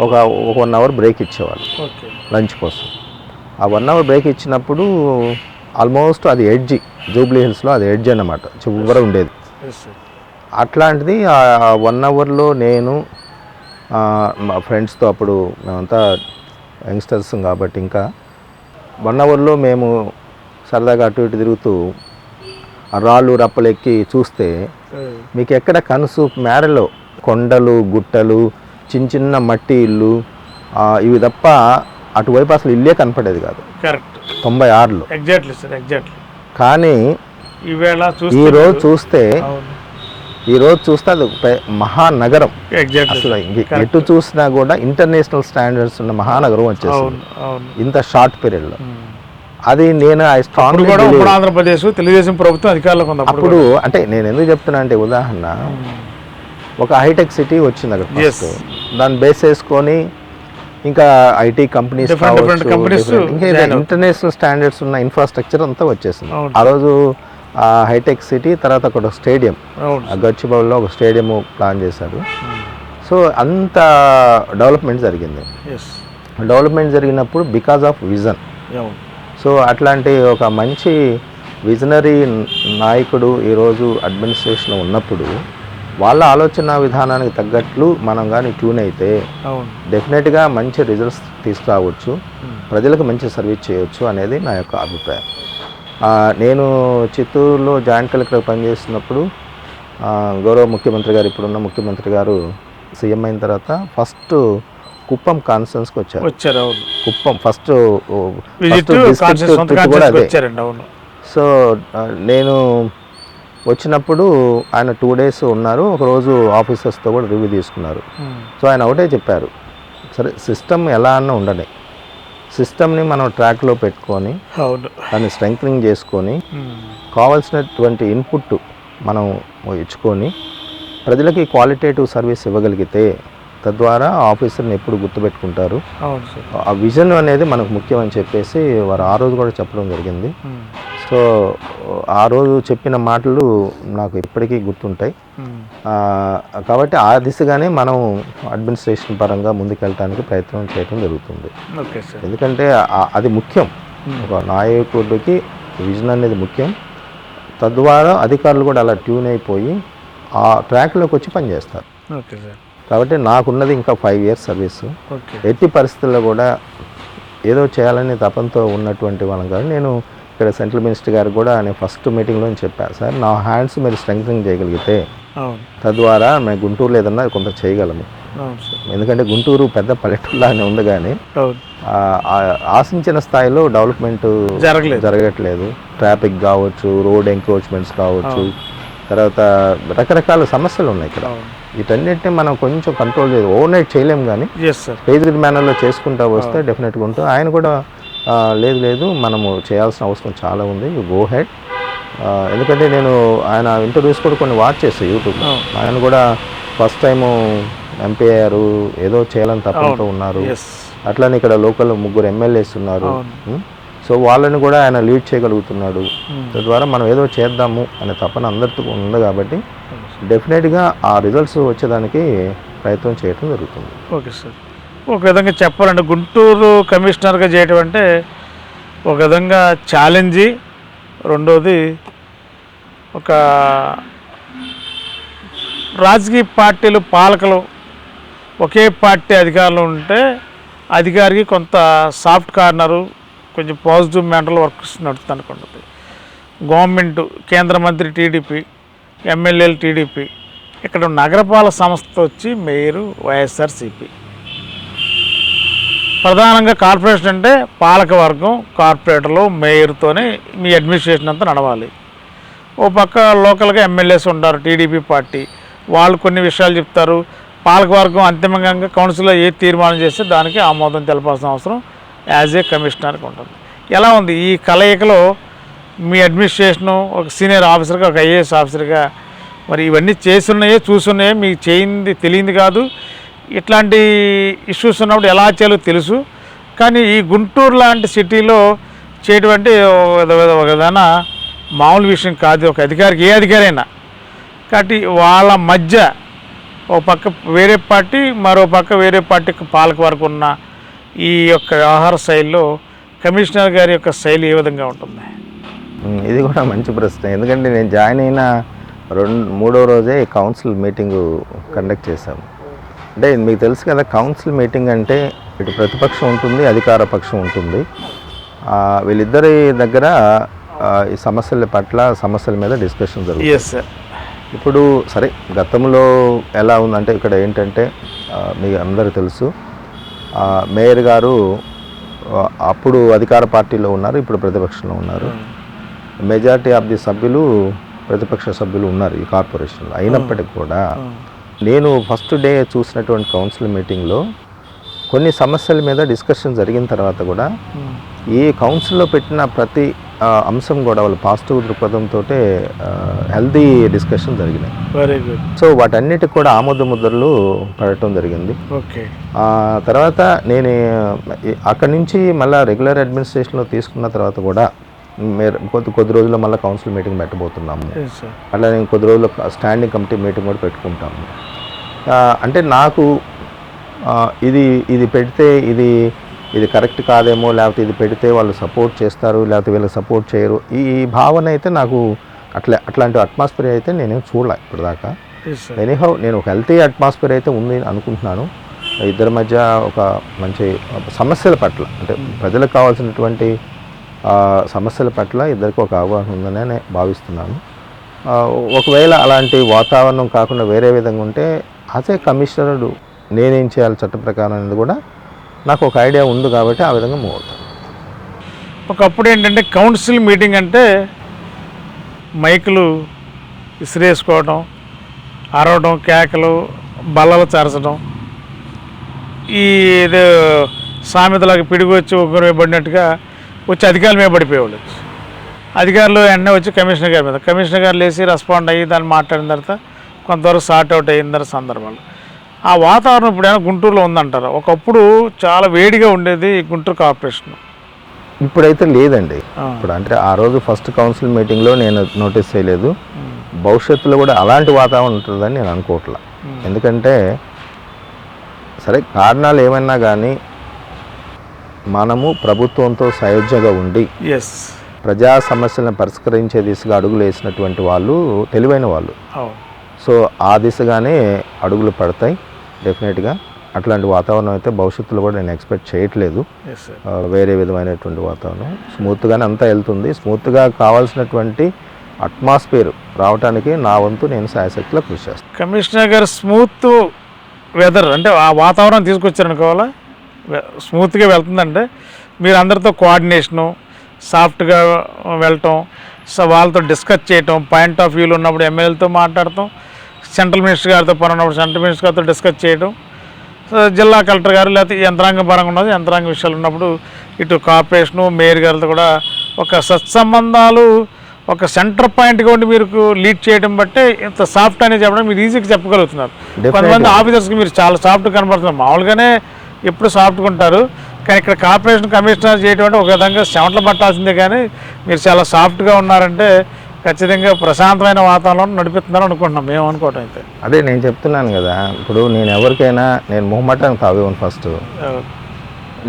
ఒక 1 hour బ్రేక్ ఇచ్చేవాళ్ళు ఓకే. లంచ్ కోసం. ఆ 1 hour బ్రేక్ ఇచ్చినప్పుడు ఆల్మోస్ట్ అది ఎడ్జి, జూబ్లీ హిల్స్లో అది ఎడ్జ్ అన్నమాట, చివర ఉండేది. Yes sir. అట్లాంటిది ఆ 1 hourలో నేను మా ఫ్రెండ్స్తో, అప్పుడు మేమంతా యంగ్స్టర్స్ కాబట్టి ఇంకా 1 hourలో మేము సరదాగా అటు ఇటు తిరుగుతూ ఆ రాళ్ళు రప్పలెక్కి చూస్తే మీకు ఎక్కడ కనుసు మేరలో కొండలు, గుట్టలు, చిన్న చిన్న మట్టి ఇల్లు, ఇవి తప్ప అటువైపు అసలు ఇల్లే కనపడేది కాదు. కరెక్ట్. 96లో. Exactly sir, exactly. కానీ ఈవేళ ఈరోజు చూస్తే అవును. అది ఒక మహానగరం. ఎగ్జాక్ట్లీ. అసలు ఎటు చూసినా కూడా ఇంటర్నేషనల్ స్టాండర్డ్స్ ఉన్న మహానగరం వచ్చేసింది అవును. ఇంత షార్ట్ పీరియడ్లో. అది నేను కూడా ఉమ్మడి ఆంధ్రప్రదేశ్ తెలుగుదేశం ప్రభుత్వం అధికారంలోకి ఉంది అప్పుడు. అంటే నేను ఎందుకు చెప్తున్నా అంటే ఉదాహరణ, ఒక హైటెక్ సిటీ వచ్చింది అక్కడ first. దాన్ని బేస్ చేసుకొని ఇంకా ఐటీ కంపెనీస్ ఇంకా ఇంటర్నేషనల్ స్టాండర్డ్స్ ఉన్న ఇన్ఫ్రాస్ట్రక్చర్ అంతా వచ్చేసింది. ఆ రోజు హైటెక్ సిటీ తర్వాత ఒక స్టేడియం, గచ్చిబౌలిలో ఒక స్టేడియం ప్లాన్ చేశారు. సో అంత డెవలప్మెంట్ జరిగింది. డెవలప్మెంట్ జరిగినప్పుడు బికాజ్ ఆఫ్ విజన్. సో అట్లాంటి ఒక మంచి విజనరీ నాయకుడు ఈరోజు అడ్మినిస్ట్రేషన్లో ఉన్నప్పుడు వాళ్ళ ఆలోచన విధానానికి తగ్గట్లు మనం కానీ ట్యూన్ అయితే డెఫినెట్గా మంచి రిజల్ట్స్ తీసుకురావచ్చు, ప్రజలకు మంచి సర్వీస్ చేయవచ్చు అనేది నా యొక్క అభిప్రాయం. నేను చిత్తూరులో జాయింట్ కలెక్టర్ పనిచేస్తున్నప్పుడు గౌరవ ముఖ్యమంత్రి గారు, ఇప్పుడున్న ముఖ్యమంత్రి గారు సీఎం అయిన తర్వాత ఫస్ట్ కుప్పం కాన్స్టిట్యున్సీకి వచ్చారు. కుప్పం ఫస్ట్ కూడా అదే. సో నేను వచ్చినప్పుడు ఆయన 2 days ఉన్నారు. ఒకరోజు ఆఫీసర్స్తో కూడా రివ్యూ తీసుకున్నారు. సో ఆయన ఒకటే చెప్పారు, సరే సిస్టమ్ ఎలా అన్నా ఉండని, సిస్టమ్ని మనం ట్రాక్లో పెట్టుకొని దాన్ని స్ట్రెంగ్థనింగ్ చేసుకొని కావాల్సినటువంటి ఇన్పుట్ మనం ఇచ్చుకొని ప్రజలకి క్వాలిటేటివ్ సర్వీస్ ఇవ్వగలిగితే తద్వారా ఆఫీసర్ని ఎప్పుడు గుర్తుపెట్టుకుంటారు. ఆ విజన్ అనేది మనకు ముఖ్యం అని చెప్పేసి వారు ఆ రోజు కూడా చెప్పడం జరిగింది. సో ఆ రోజు చెప్పిన మాటలు నాకు ఇప్పటికీ గుర్తుంటాయి. కాబట్టి ఆ దిశగానే మనం అడ్మినిస్ట్రేషన్ పరంగా ముందుకెళ్ళడానికి ప్రయత్నం చేయడం జరుగుతుంది. ఎందుకంటే అది ముఖ్యం, ఒక నాయకుడికి విజన్ అనేది ముఖ్యం. తద్వారా అధికారులు కూడా అలా ట్యూన్ అయిపోయి ఆ ట్రాక్లోకి వచ్చి పనిచేస్తారు. కాబట్టి నాకున్నది ఇంకా 5 years సర్వీస్. ఎట్టి పరిస్థితుల్లో కూడా ఏదో చేయాలని తపంతో ఉన్నటువంటి వాళ్ళం కాదు. నేను ఇక్కడ సెంట్రల్ మినిస్టర్ గారు కూడా నేను ఫస్ట్ మీటింగ్లో చెప్పాను, సార్ నా హ్యాండ్స్ మీరు స్ట్రెంగ్థనింగ్ చేయగలిగితే తద్వారా మేము గుంటూరులో ఏదన్నా కొంత చేయగలము. ఎందుకంటే గుంటూరు పెద్ద పల్లెటూరులాగానే ఉంది, కానీ ఆశించిన స్థాయిలో డెవలప్మెంట్ జరగట్లేదు. ట్రాఫిక్ కావచ్చు, రోడ్ ఎంక్రోచ్మెంట్స్ కావచ్చు, తర్వాత రకరకాల సమస్యలు ఉన్నాయి ఇక్కడ. వీటన్నిటిని మనం కొంచెం కంట్రోల్ చేయాలి. ఓవర్ నైట్ చేయలేము, కానీ ఫేజ్డ్ మేనర్లో చేసుకుంటూ వస్తే డెఫినెట్గా ఉంటుంది. ఆయన కూడా లేదు మనము చేయాల్సిన అవసరం చాలా ఉంది, గో హెడ్. ఎందుకంటే నేను ఆయన ఇంటర్వ్యూస్ కూడా కొన్ని వాచ్ చేస్తాను యూట్యూబ్లో. ఆయన కూడా ఫస్ట్ టైము ఎంపీ అయ్యారు, ఏదో చేయాలని తప్పంతో ఉన్నారు. అట్లానే ఇక్కడ లోకల్ 3 MLAs ఉన్నారు. సో వాళ్ళని కూడా ఆయన లీడ్ చేయగలుగుతున్నాడు. తద్వారా మనం ఏదో చేద్దాము అనే తపన అందరితో ఉంది. కాబట్టి డెఫినెట్గా ఆ రిజల్ట్స్ వచ్చేదానికి ప్రయత్నం చేయడం జరుగుతుంది. Okay sir. ఒక విధంగా చెప్పాలంటే గుంటూరు కమిషనర్గా చేయటం అంటే ఒక విధంగా ఛాలెంజీ, రెండోది ఒక రాజకీయ పార్టీలు పాలకులు ఒకే పార్టీ అధికారంలో ఉంటే అధికారికి కొంత సాఫ్ట్ కార్నరు, కొంచెం పాజిటివ్ మెంటల్ వర్క్స్ నడుస్తుంది అనుకుంటుంది. గవర్నమెంట్ కేంద్ర మంత్రి టీడీపీ, ఎమ్మెల్యేలు టీడీపీ, ఇక్కడ నగరపాలక సంస్థ వచ్చి మేయరు వైఎస్ఆర్సీపీ. ప్రధానంగా కార్పొరేషన్ అంటే పాలక వర్గం, కార్పొరేటర్లు, మేయర్తోనే మీ అడ్మినిస్ట్రేషన్ అంతా నడవాలి. ఓ పక్క లోకల్గా ఎమ్మెల్యేస్ ఉంటారు టీడీపీ పార్టీ, వాళ్ళు కొన్ని విషయాలు చెప్తారు. పాలకవర్గం అంతిమంగా కౌన్సిల్లో ఏ తీర్మానం చేస్తే దానికి ఆమోదం తెలపాల్సిన అవసరం యాజ్ ఏ కమిషనర్కి ఉంటుంది. ఎలా ఉంది ఈ కలయికలో మీ అడ్మినిస్ట్రేషను, ఒక సీనియర్ ఆఫీసర్గా, ఒక ఐఏఎస్ ఆఫీసర్గా మరి ఇవన్నీ చేస్తున్నాయే చూస్తున్నాయే, మీకు చేయింది తెలియంది కాదు. ఇట్లాంటి ఇష్యూస్ ఉన్నప్పుడు ఎలా చేయాలో తెలుసు. కానీ ఈ గుంటూరు లాంటి సిటీలో చేయడం అంటే ఒక విధాన మామూలు విషయం కాదు. ఒక అధికారికి, ఏ అధికారి అయినా. కాబట్టి వాళ్ళ మధ్య ఒక పక్క వేరే పార్టీ, మరో పక్క వేరే పార్టీకి పాలక వరకు ఉన్న ఈ యొక్క వ్యవహార శైలిలో కమిషనర్ గారి యొక్క శైలి ఏ విధంగా ఉంటుంది? ఇది కూడా మంచి ప్రశ్న. ఎందుకంటే నేను జాయిన్ అయిన మూడో రోజే కౌన్సిల్ మీటింగు కండక్ట్ చేశాము. అంటే మీకు తెలుసు కదా, కౌన్సిల్ మీటింగ్ అంటే ఇటు ప్రతిపక్షం ఉంటుంది, అధికార పక్షం ఉంటుంది. వీళ్ళిద్దరి దగ్గర ఈ సమస్యల మీద డిస్కషన్ జరుగుతుంది. ఇప్పుడు సరే, గతంలో ఎలా ఉందంటే ఇక్కడ ఏంటంటే మీకు అందరూ తెలుసు, మేయర్ గారు అప్పుడు అధికార పార్టీలో ఉన్నారు, ఇప్పుడు ప్రతిపక్షంలో ఉన్నారు. మెజారిటీ ఆఫ్ ది సభ్యులు ప్రతిపక్ష సభ్యులు ఉన్నారు ఈ కార్పొరేషన్లో. అయినప్పటికీ కూడా నేను ఫస్ట్ డే చూసినటువంటి కౌన్సిల్ మీటింగ్లో కొన్ని సమస్యల మీద డిస్కషన్ జరిగిన తర్వాత కూడా ఈ కౌన్సిల్లో పెట్టిన ప్రతి అంశం కూడా వాళ్ళు పాజిటివ్ దృక్పథంతో హెల్దీ డిస్కషన్ జరిగినాయి. Very good. సో వాటన్నిటికి కూడా ఆమోద ముద్రలు పడటం జరిగింది. ఓకే. తర్వాత నేను అక్కడి నుంచి మళ్ళీ రెగ్యులర్ అడ్మినిస్ట్రేషన్లో తీసుకున్న తర్వాత కూడా కొద్ది రోజుల్లో మళ్ళీ కౌన్సిల్ మీటింగ్ పెట్టబోతున్నాము. అట్లా నేను కొద్ది రోజుల్లో స్టాండింగ్ కమిటీ మీటింగ్ కూడా పెట్టుకుంటాము. అంటే నాకు ఇది పెడితే ఇది కరెక్ట్ కాదేమో, లేకపోతే ఇది పెడితే వాళ్ళు సపోర్ట్ చేస్తారు, లేకపోతే వీళ్ళకి సపోర్ట్ చేయరు, ఈ భావన అయితే నాకు అట్లాంటి అట్మాస్ఫియర్ అయితే నేనేం చూడలే ఇప్పటిదాకా. ఎనీహౌ నేను ఒక హెల్తీ అట్మాస్ఫియర్ అయితే ఉంది అనుకుంటున్నాను. ఇద్దరి మధ్య ఒక మంచి సమస్యల పట్ల, అంటే ప్రజలకు కావాల్సినటువంటి సమస్యల పట్ల ఇద్దరికి ఒక అవగాహన ఉందని నేను భావిస్తున్నాను. ఒకవేళ అలాంటి వాతావరణం కాకుండా వేరే విధంగా ఉంటే యాజ్ ఏ కమిషనరుడు నేనేం చేయాలి చట్ట ప్రకారం అనేది కూడా నాకు ఒక ఐడియా ఉంది కాబట్టి ఆ విధంగా మూవ్ అవుతాను. ఒకప్పుడు ఏంటంటే కౌన్సిల్ మీటింగ్ అంటే మైకులు ఇసిరేసుకోవడం, అరవడం, కేకలు, బల్లలు చరచడం, ఈ ఏదో సామెతలాగా పిడుగు వచ్చి ఒకరు పడినట్టుగా వచ్చి అధికారుల మీద పడిపోయేవాళ్ళు. అధికారులు వెంటనే వచ్చి కమిషనర్ గారి మీద, కమిషనర్ గారు లేచి రెస్పాండ్ అయ్యి దాన్ని మాట్లాడిన తర్వాత కొంతవరకు సార్ట్ అవుట్ అయిన సందర్భాలు. ఆ వాతావరణం ఇప్పుడైనా గుంటూరులో ఉందంటారా? ఒకప్పుడు చాలా వేడిగా ఉండేది గుంటూరు కార్పొరేషన్. ఇప్పుడైతే లేదండి. ఇప్పుడు అంటే ఆ రోజు ఫస్ట్ కౌన్సిల్ మీటింగ్లో నేను నోటీస్ చేయలేదు. భవిష్యత్తులో కూడా అలాంటి వాతావరణం ఉంటుందని నేను అనుకోవట్లా. ఎందుకంటే సరే, కారణాలు ఏమైనా కానీ మనము ప్రభుత్వంతో సయోధ్యగా ఉండి ప్రజా సమస్యలను పరిష్కరించే దిశగా అడుగులు వేసినటువంటి వాళ్ళు తెలివైన వాళ్ళు. సో ఆ దిశగానే అడుగులు పడతాయి డెఫినెట్గా. అట్లాంటి వాతావరణం అయితే భవిష్యత్తులో కూడా నేను ఎక్స్పెక్ట్ చేయట్లేదు. వేరే విధమైనటువంటి వాతావరణం స్మూత్గానే అంతా వెళ్తుంది. స్మూత్గా కావాల్సినటువంటి అట్మాస్ఫియర్ రావడానికి నా వంతు నేను శాయశక్తిలో కృషి చేస్తాను. కమిషనర్ గారు స్మూత్ వెదర్ అంటే ఆ వాతావరణం తీసుకొచ్చారనుకోవాలా, స్మూత్గా వెళ్తుందంటే మీరు అందరితో కోఆర్డినేషను, సాఫ్ట్గా వెళ్ళటం, సో వాళ్ళతో డిస్కస్ చేయటం, పాయింట్ ఆఫ్ వ్యూలో ఉన్నప్పుడు ఎమ్మెల్యేలతో మాట్లాడటం, సెంట్రల్ మినిస్టర్ గారితో పని ఉన్నప్పుడు సెంట్రల్ మినిస్టర్ గారితో డిస్కస్ చేయడం, జిల్లా కలెక్టర్ గారు లేకపోతే యంత్రాంగ పరంగా ఉన్నది యంత్రాంగ విషయాలు ఉన్నప్పుడు ఇటు కార్పొరేషను, మేయర్ గారితో కూడా ఒక సత్సంబంధాలు, ఒక సెంటర్ పాయింట్గా ఉండి మీరు లీడ్ చేయడం బట్టే ఇంత సాఫ్ట్ అనేది చెప్పడం మీరు ఈజీగా చెప్పగలుగుతున్నారు. కొంతమంది ఆఫీసర్స్కి మీరు చాలా సాఫ్ట్గా కనపడుతున్నారు. మామూలుగానే ఎప్పుడు సాఫ్ట్గా ఉంటారు, కానీ ఇక్కడ కార్పొరేషన్ కమిషనర్ చేయడం అంటే ఒక విధంగా చెమటలు పట్టాల్సిందే. కానీ మీరు చాలా సాఫ్ట్గా ఉన్నారంటే ఖచ్చితంగా ప్రశాంతమైన వాతావరణం నడిపిస్తున్నారు అనుకుంటున్నాం మేము అనుకోవటం. అయితే అదే నేను చెప్తున్నాను కదా, ఇప్పుడు నేను ఎవరికైనా నేను మొహమాటానికి తావేమని ఫస్ట్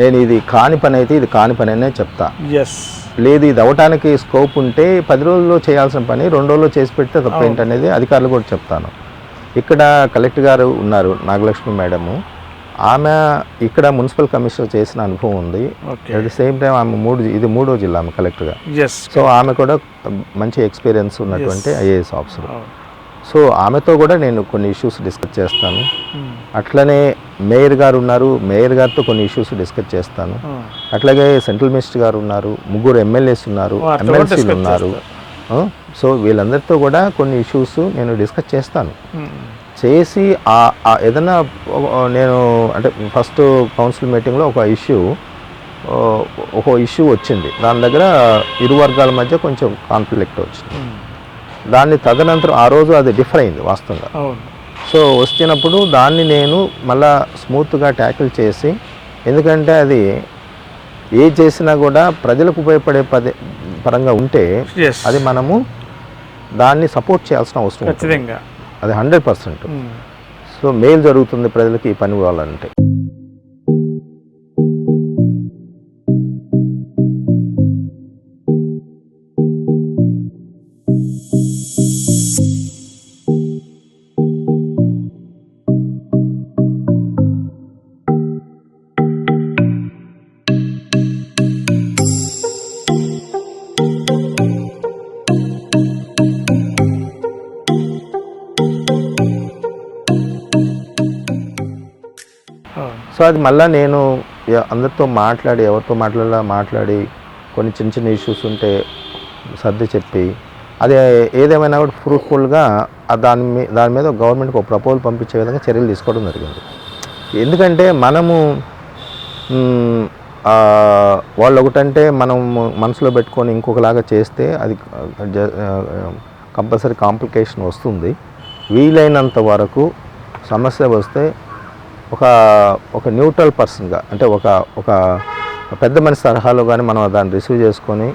నేను ఇది కాని పని అయితే ఇది కాని పని అనే చెప్తా. లేదు ఇది అవ్వటానికి స్కోప్ ఉంటే 10 రోజుల్లో చేయాల్సిన పని 2 రోజుల్లో చేసి పెడితే తప్పేంటనేది అధికారులు కూడా చెప్తాను. ఇక్కడ కలెక్టర్ గారు ఉన్నారు, నాగలక్ష్మి మేడము. ఆమె ఇక్కడ మున్సిపల్ కమిషనర్ చేసిన అనుభవం ఉంది. అట్ ది సేమ్ టైం ఆమె ఇది మూడో జిల్లా ఆమె కలెక్టర్గా. సో ఆమె కూడా మంచి ఎక్స్పీరియన్స్ ఉన్నటువంటి ఐఏఎస్ ఆఫీసర్. సో ఆమెతో కూడా నేను కొన్ని ఇష్యూస్ డిస్కస్ చేస్తాను. అట్లనే మేయర్ గారు ఉన్నారు, మేయర్ గారితో కొన్ని ఇష్యూస్ డిస్కస్ చేస్తాను. అట్లాగే సెంట్రల్ మినిస్టర్ గారు ఉన్నారు, 3 ఎమ్మెల్యేస్ ఉన్నారు, ఎమ్మెల్సీలు ఉన్నారు. సో వీళ్ళందరితో కూడా కొన్ని ఇష్యూస్ నేను డిస్కస్ చేస్తాను. చేసి ఏదైనా నేను అంటే ఫస్ట్ కౌన్సిల్ మీటింగ్లో ఒక ఇష్యూ వచ్చింది. దాని దగ్గర ఇరు వర్గాల మధ్య కొంచెం కాన్ఫ్లిక్ట్ వచ్చింది. దాన్ని తదనంతరం ఆ రోజు అది డిఫర్ అయింది వాస్తవంగా. సో వచ్చినప్పుడు దాన్ని నేను మళ్ళా స్మూత్గా ట్యాకిల్ చేసి, ఎందుకంటే అది ఏ చేసినా కూడా ప్రజలకు ఉపయోగపడే పరంగా ఉంటే అది మనము దాన్ని సపోర్ట్ చేయాల్సిన అవసరం ఖచ్చితంగా, అది 100%. సో మేలు జరుగుతుంది ప్రజలకి ఈ పని కావాలంటే. సో అది మళ్ళీ నేను అందరితో ఎవరితో మాట్లాడి కొన్ని చిన్న ఇష్యూస్ ఉంటే సర్ది చెప్పి, అది ఏదేమైనా కూడా ఫ్రూట్ఫుల్గా దాని మీద గవర్నమెంట్కి ఒక ప్రపోజల్ పంపించే విధంగా చర్యలు తీసుకోవడం జరిగింది. ఎందుకంటే మనము వాళ్ళు ఒకటంటే మనం మనసులో పెట్టుకొని ఇంకొకలాగా చేస్తే అది కంపల్సరీ కాంప్లికేషన్ వస్తుంది. వీలైనంత వరకు సమస్య వస్తే ఒక న్యూట్రల్ పర్సన్గా, అంటే ఒక పెద్ద మనిషి తరహాలో కానీ మనం దాన్ని రిసీవ్ చేసుకొని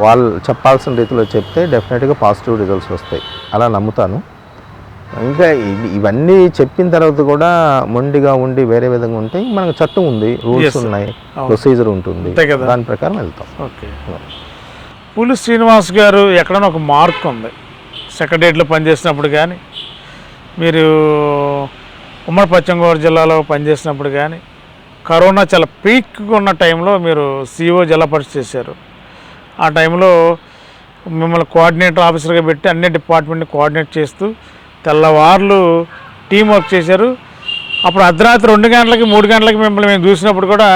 వాళ్ళు చెప్పాల్సిన రీతిలో చెప్తే డెఫినెట్గా పాజిటివ్ రిజల్ట్స్ వస్తాయి, అలా నమ్ముతాను. ఇంకా ఇవన్నీ చెప్పిన తర్వాత కూడా మొండిగా ఉండి వేరే విధంగా ఉంటే మనకు చట్టం ఉంది, రూల్స్ ఉన్నాయి, ప్రొసీజర్ ఉంటుంది, దాని ప్రకారం వెళ్తాం. ఓకే. పులి శ్రీనివాస్ గారు ఎక్కడైనా ఒక మార్క్ ఉంది సెక్రటరియట్లో పనిచేసినప్పుడు కానీ, మీరు ఉమ్మడి పశ్చిమ గోదావరి జిల్లాలో పనిచేసినప్పుడు కానీ, కరోనా చాలా పీక్గా ఉన్న టైంలో మీరు సిఇఓ జిల్లా పరిషత్ చేశారు. ఆ టైంలో మిమ్మల్ని కోఆర్డినేటర్ ఆఫీసర్గా పెట్టి అన్ని డిపార్ట్మెంట్ని కోఆర్డినేట్ చేస్తూ తెల్లవార్లు టీం వర్క్ చేశారు. అప్పుడు అర్ధరాత్రి 2 గంటలకి 3 గంటలకి మిమ్మల్ని మేము చూసినప్పుడు కూడా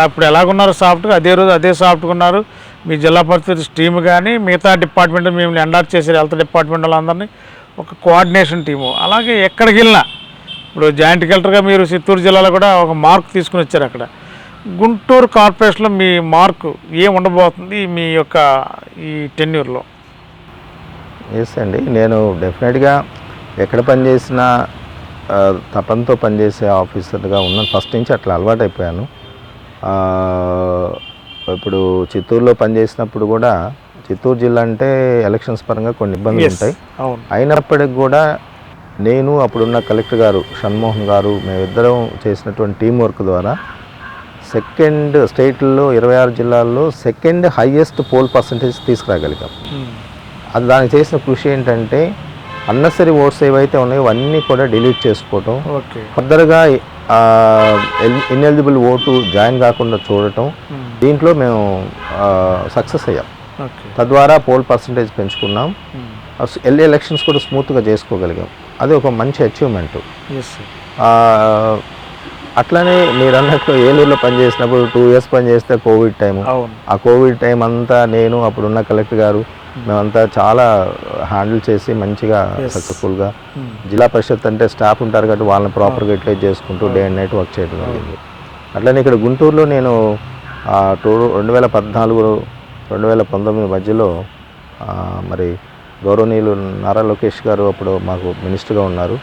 ఇప్పుడు ఎలాగున్నారు సాఫ్ట్గా, అదే రోజు అదే సాఫ్ట్గా ఉన్నారు. మీ జిల్లా పరిషత్ టీం కానీ మిగతా డిపార్ట్మెంట్ మిమ్మల్ని ఎండార్ట్ చేశారు, హెల్త్ డిపార్ట్మెంట్ వాళ్ళందరినీ ఒక కోఆర్డినేషన్ టీము. అలాగే ఎక్కడికి వెళ్ళినా ఇప్పుడు జాయింట్ కలెక్టర్గా మీరు చిత్తూరు జిల్లాలో కూడా ఒక మార్క్ తీసుకుని వచ్చారు. అక్కడ గుంటూరు కార్పొరేషన్లో మీ మార్కు ఏం ఉండబోతుంది మీ యొక్క ఈ టెన్యూర్లో? ఎస్ అండి, నేను డెఫినెట్గా ఎక్కడ పనిచేసినా తపంతో పనిచేసే ఆఫీసర్గా ఉన్నాను. ఫస్ట్ నుంచి అట్లా అలవాటు అయిపోయాను. ఇప్పుడు చిత్తూరులో పనిచేసినప్పుడు కూడా, చిత్తూరు జిల్లా అంటే ఎలక్షన్స్ పరంగా కొన్ని ఇబ్బందులు ఉంటాయి. అయినప్పటికి కూడా నేను అప్పుడున్న కలెక్టర్ గారు షణ్మోహన్ గారు మేమిద్దరం చేసినటువంటి టీం వర్క్ ద్వారా సెకండ్ స్టేట్లో 26 జిల్లాల్లో సెకండ్ హైయెస్ట్ పోల్ పర్సంటేజ్ తీసుకురాగలిగాం. అది దానికి చేసిన కృషి ఏంటంటే అన్నెసరీ ఓట్స్ ఏవైతే ఉన్నాయో అవన్నీ కూడా డిలీట్ చేసుకోవటం, ఫర్దర్గా ఇన్ఎలిజిబుల్ ఓటు జాయిన్ కాకుండా చూడటం, దీంట్లో మేము సక్సెస్ అయ్యాం. తద్వారా పోల్ పర్సంటేజ్ పెంచుకున్నాం, ఎలక్షన్స్ కూడా స్మూత్గా చేసుకోగలిగాం. అది ఒక మంచి అచీవ్మెంట్. అట్లనే మీరు అన్నట్లు ఏలూరులో పనిచేసినప్పుడు 2 years పనిచేస్తే కోవిడ్ టైం, ఆ కోవిడ్ టైం అంతా నేను అప్పుడున్న కలెక్టర్ గారు మేమంతా చాలా హ్యాండిల్ చేసి మంచిగా సక్సెస్ఫుల్గా జిల్లా పరిషత్ అంటే స్టాఫ్ ఉంటారు కాబట్టి వాళ్ళని ప్రాపర్గా యూటిలైజ్ చేసుకుంటూ డే అండ్ నైట్ వర్క్ చేయడం జరిగింది. అట్లనే ఇక్కడ గుంటూరులో నేను 2014-2019 మధ్యలో మరి గౌరవనీయులు నారా లోకేష్ గారు అప్పుడు మాకు మినిస్టర్గా ఉన్నారు.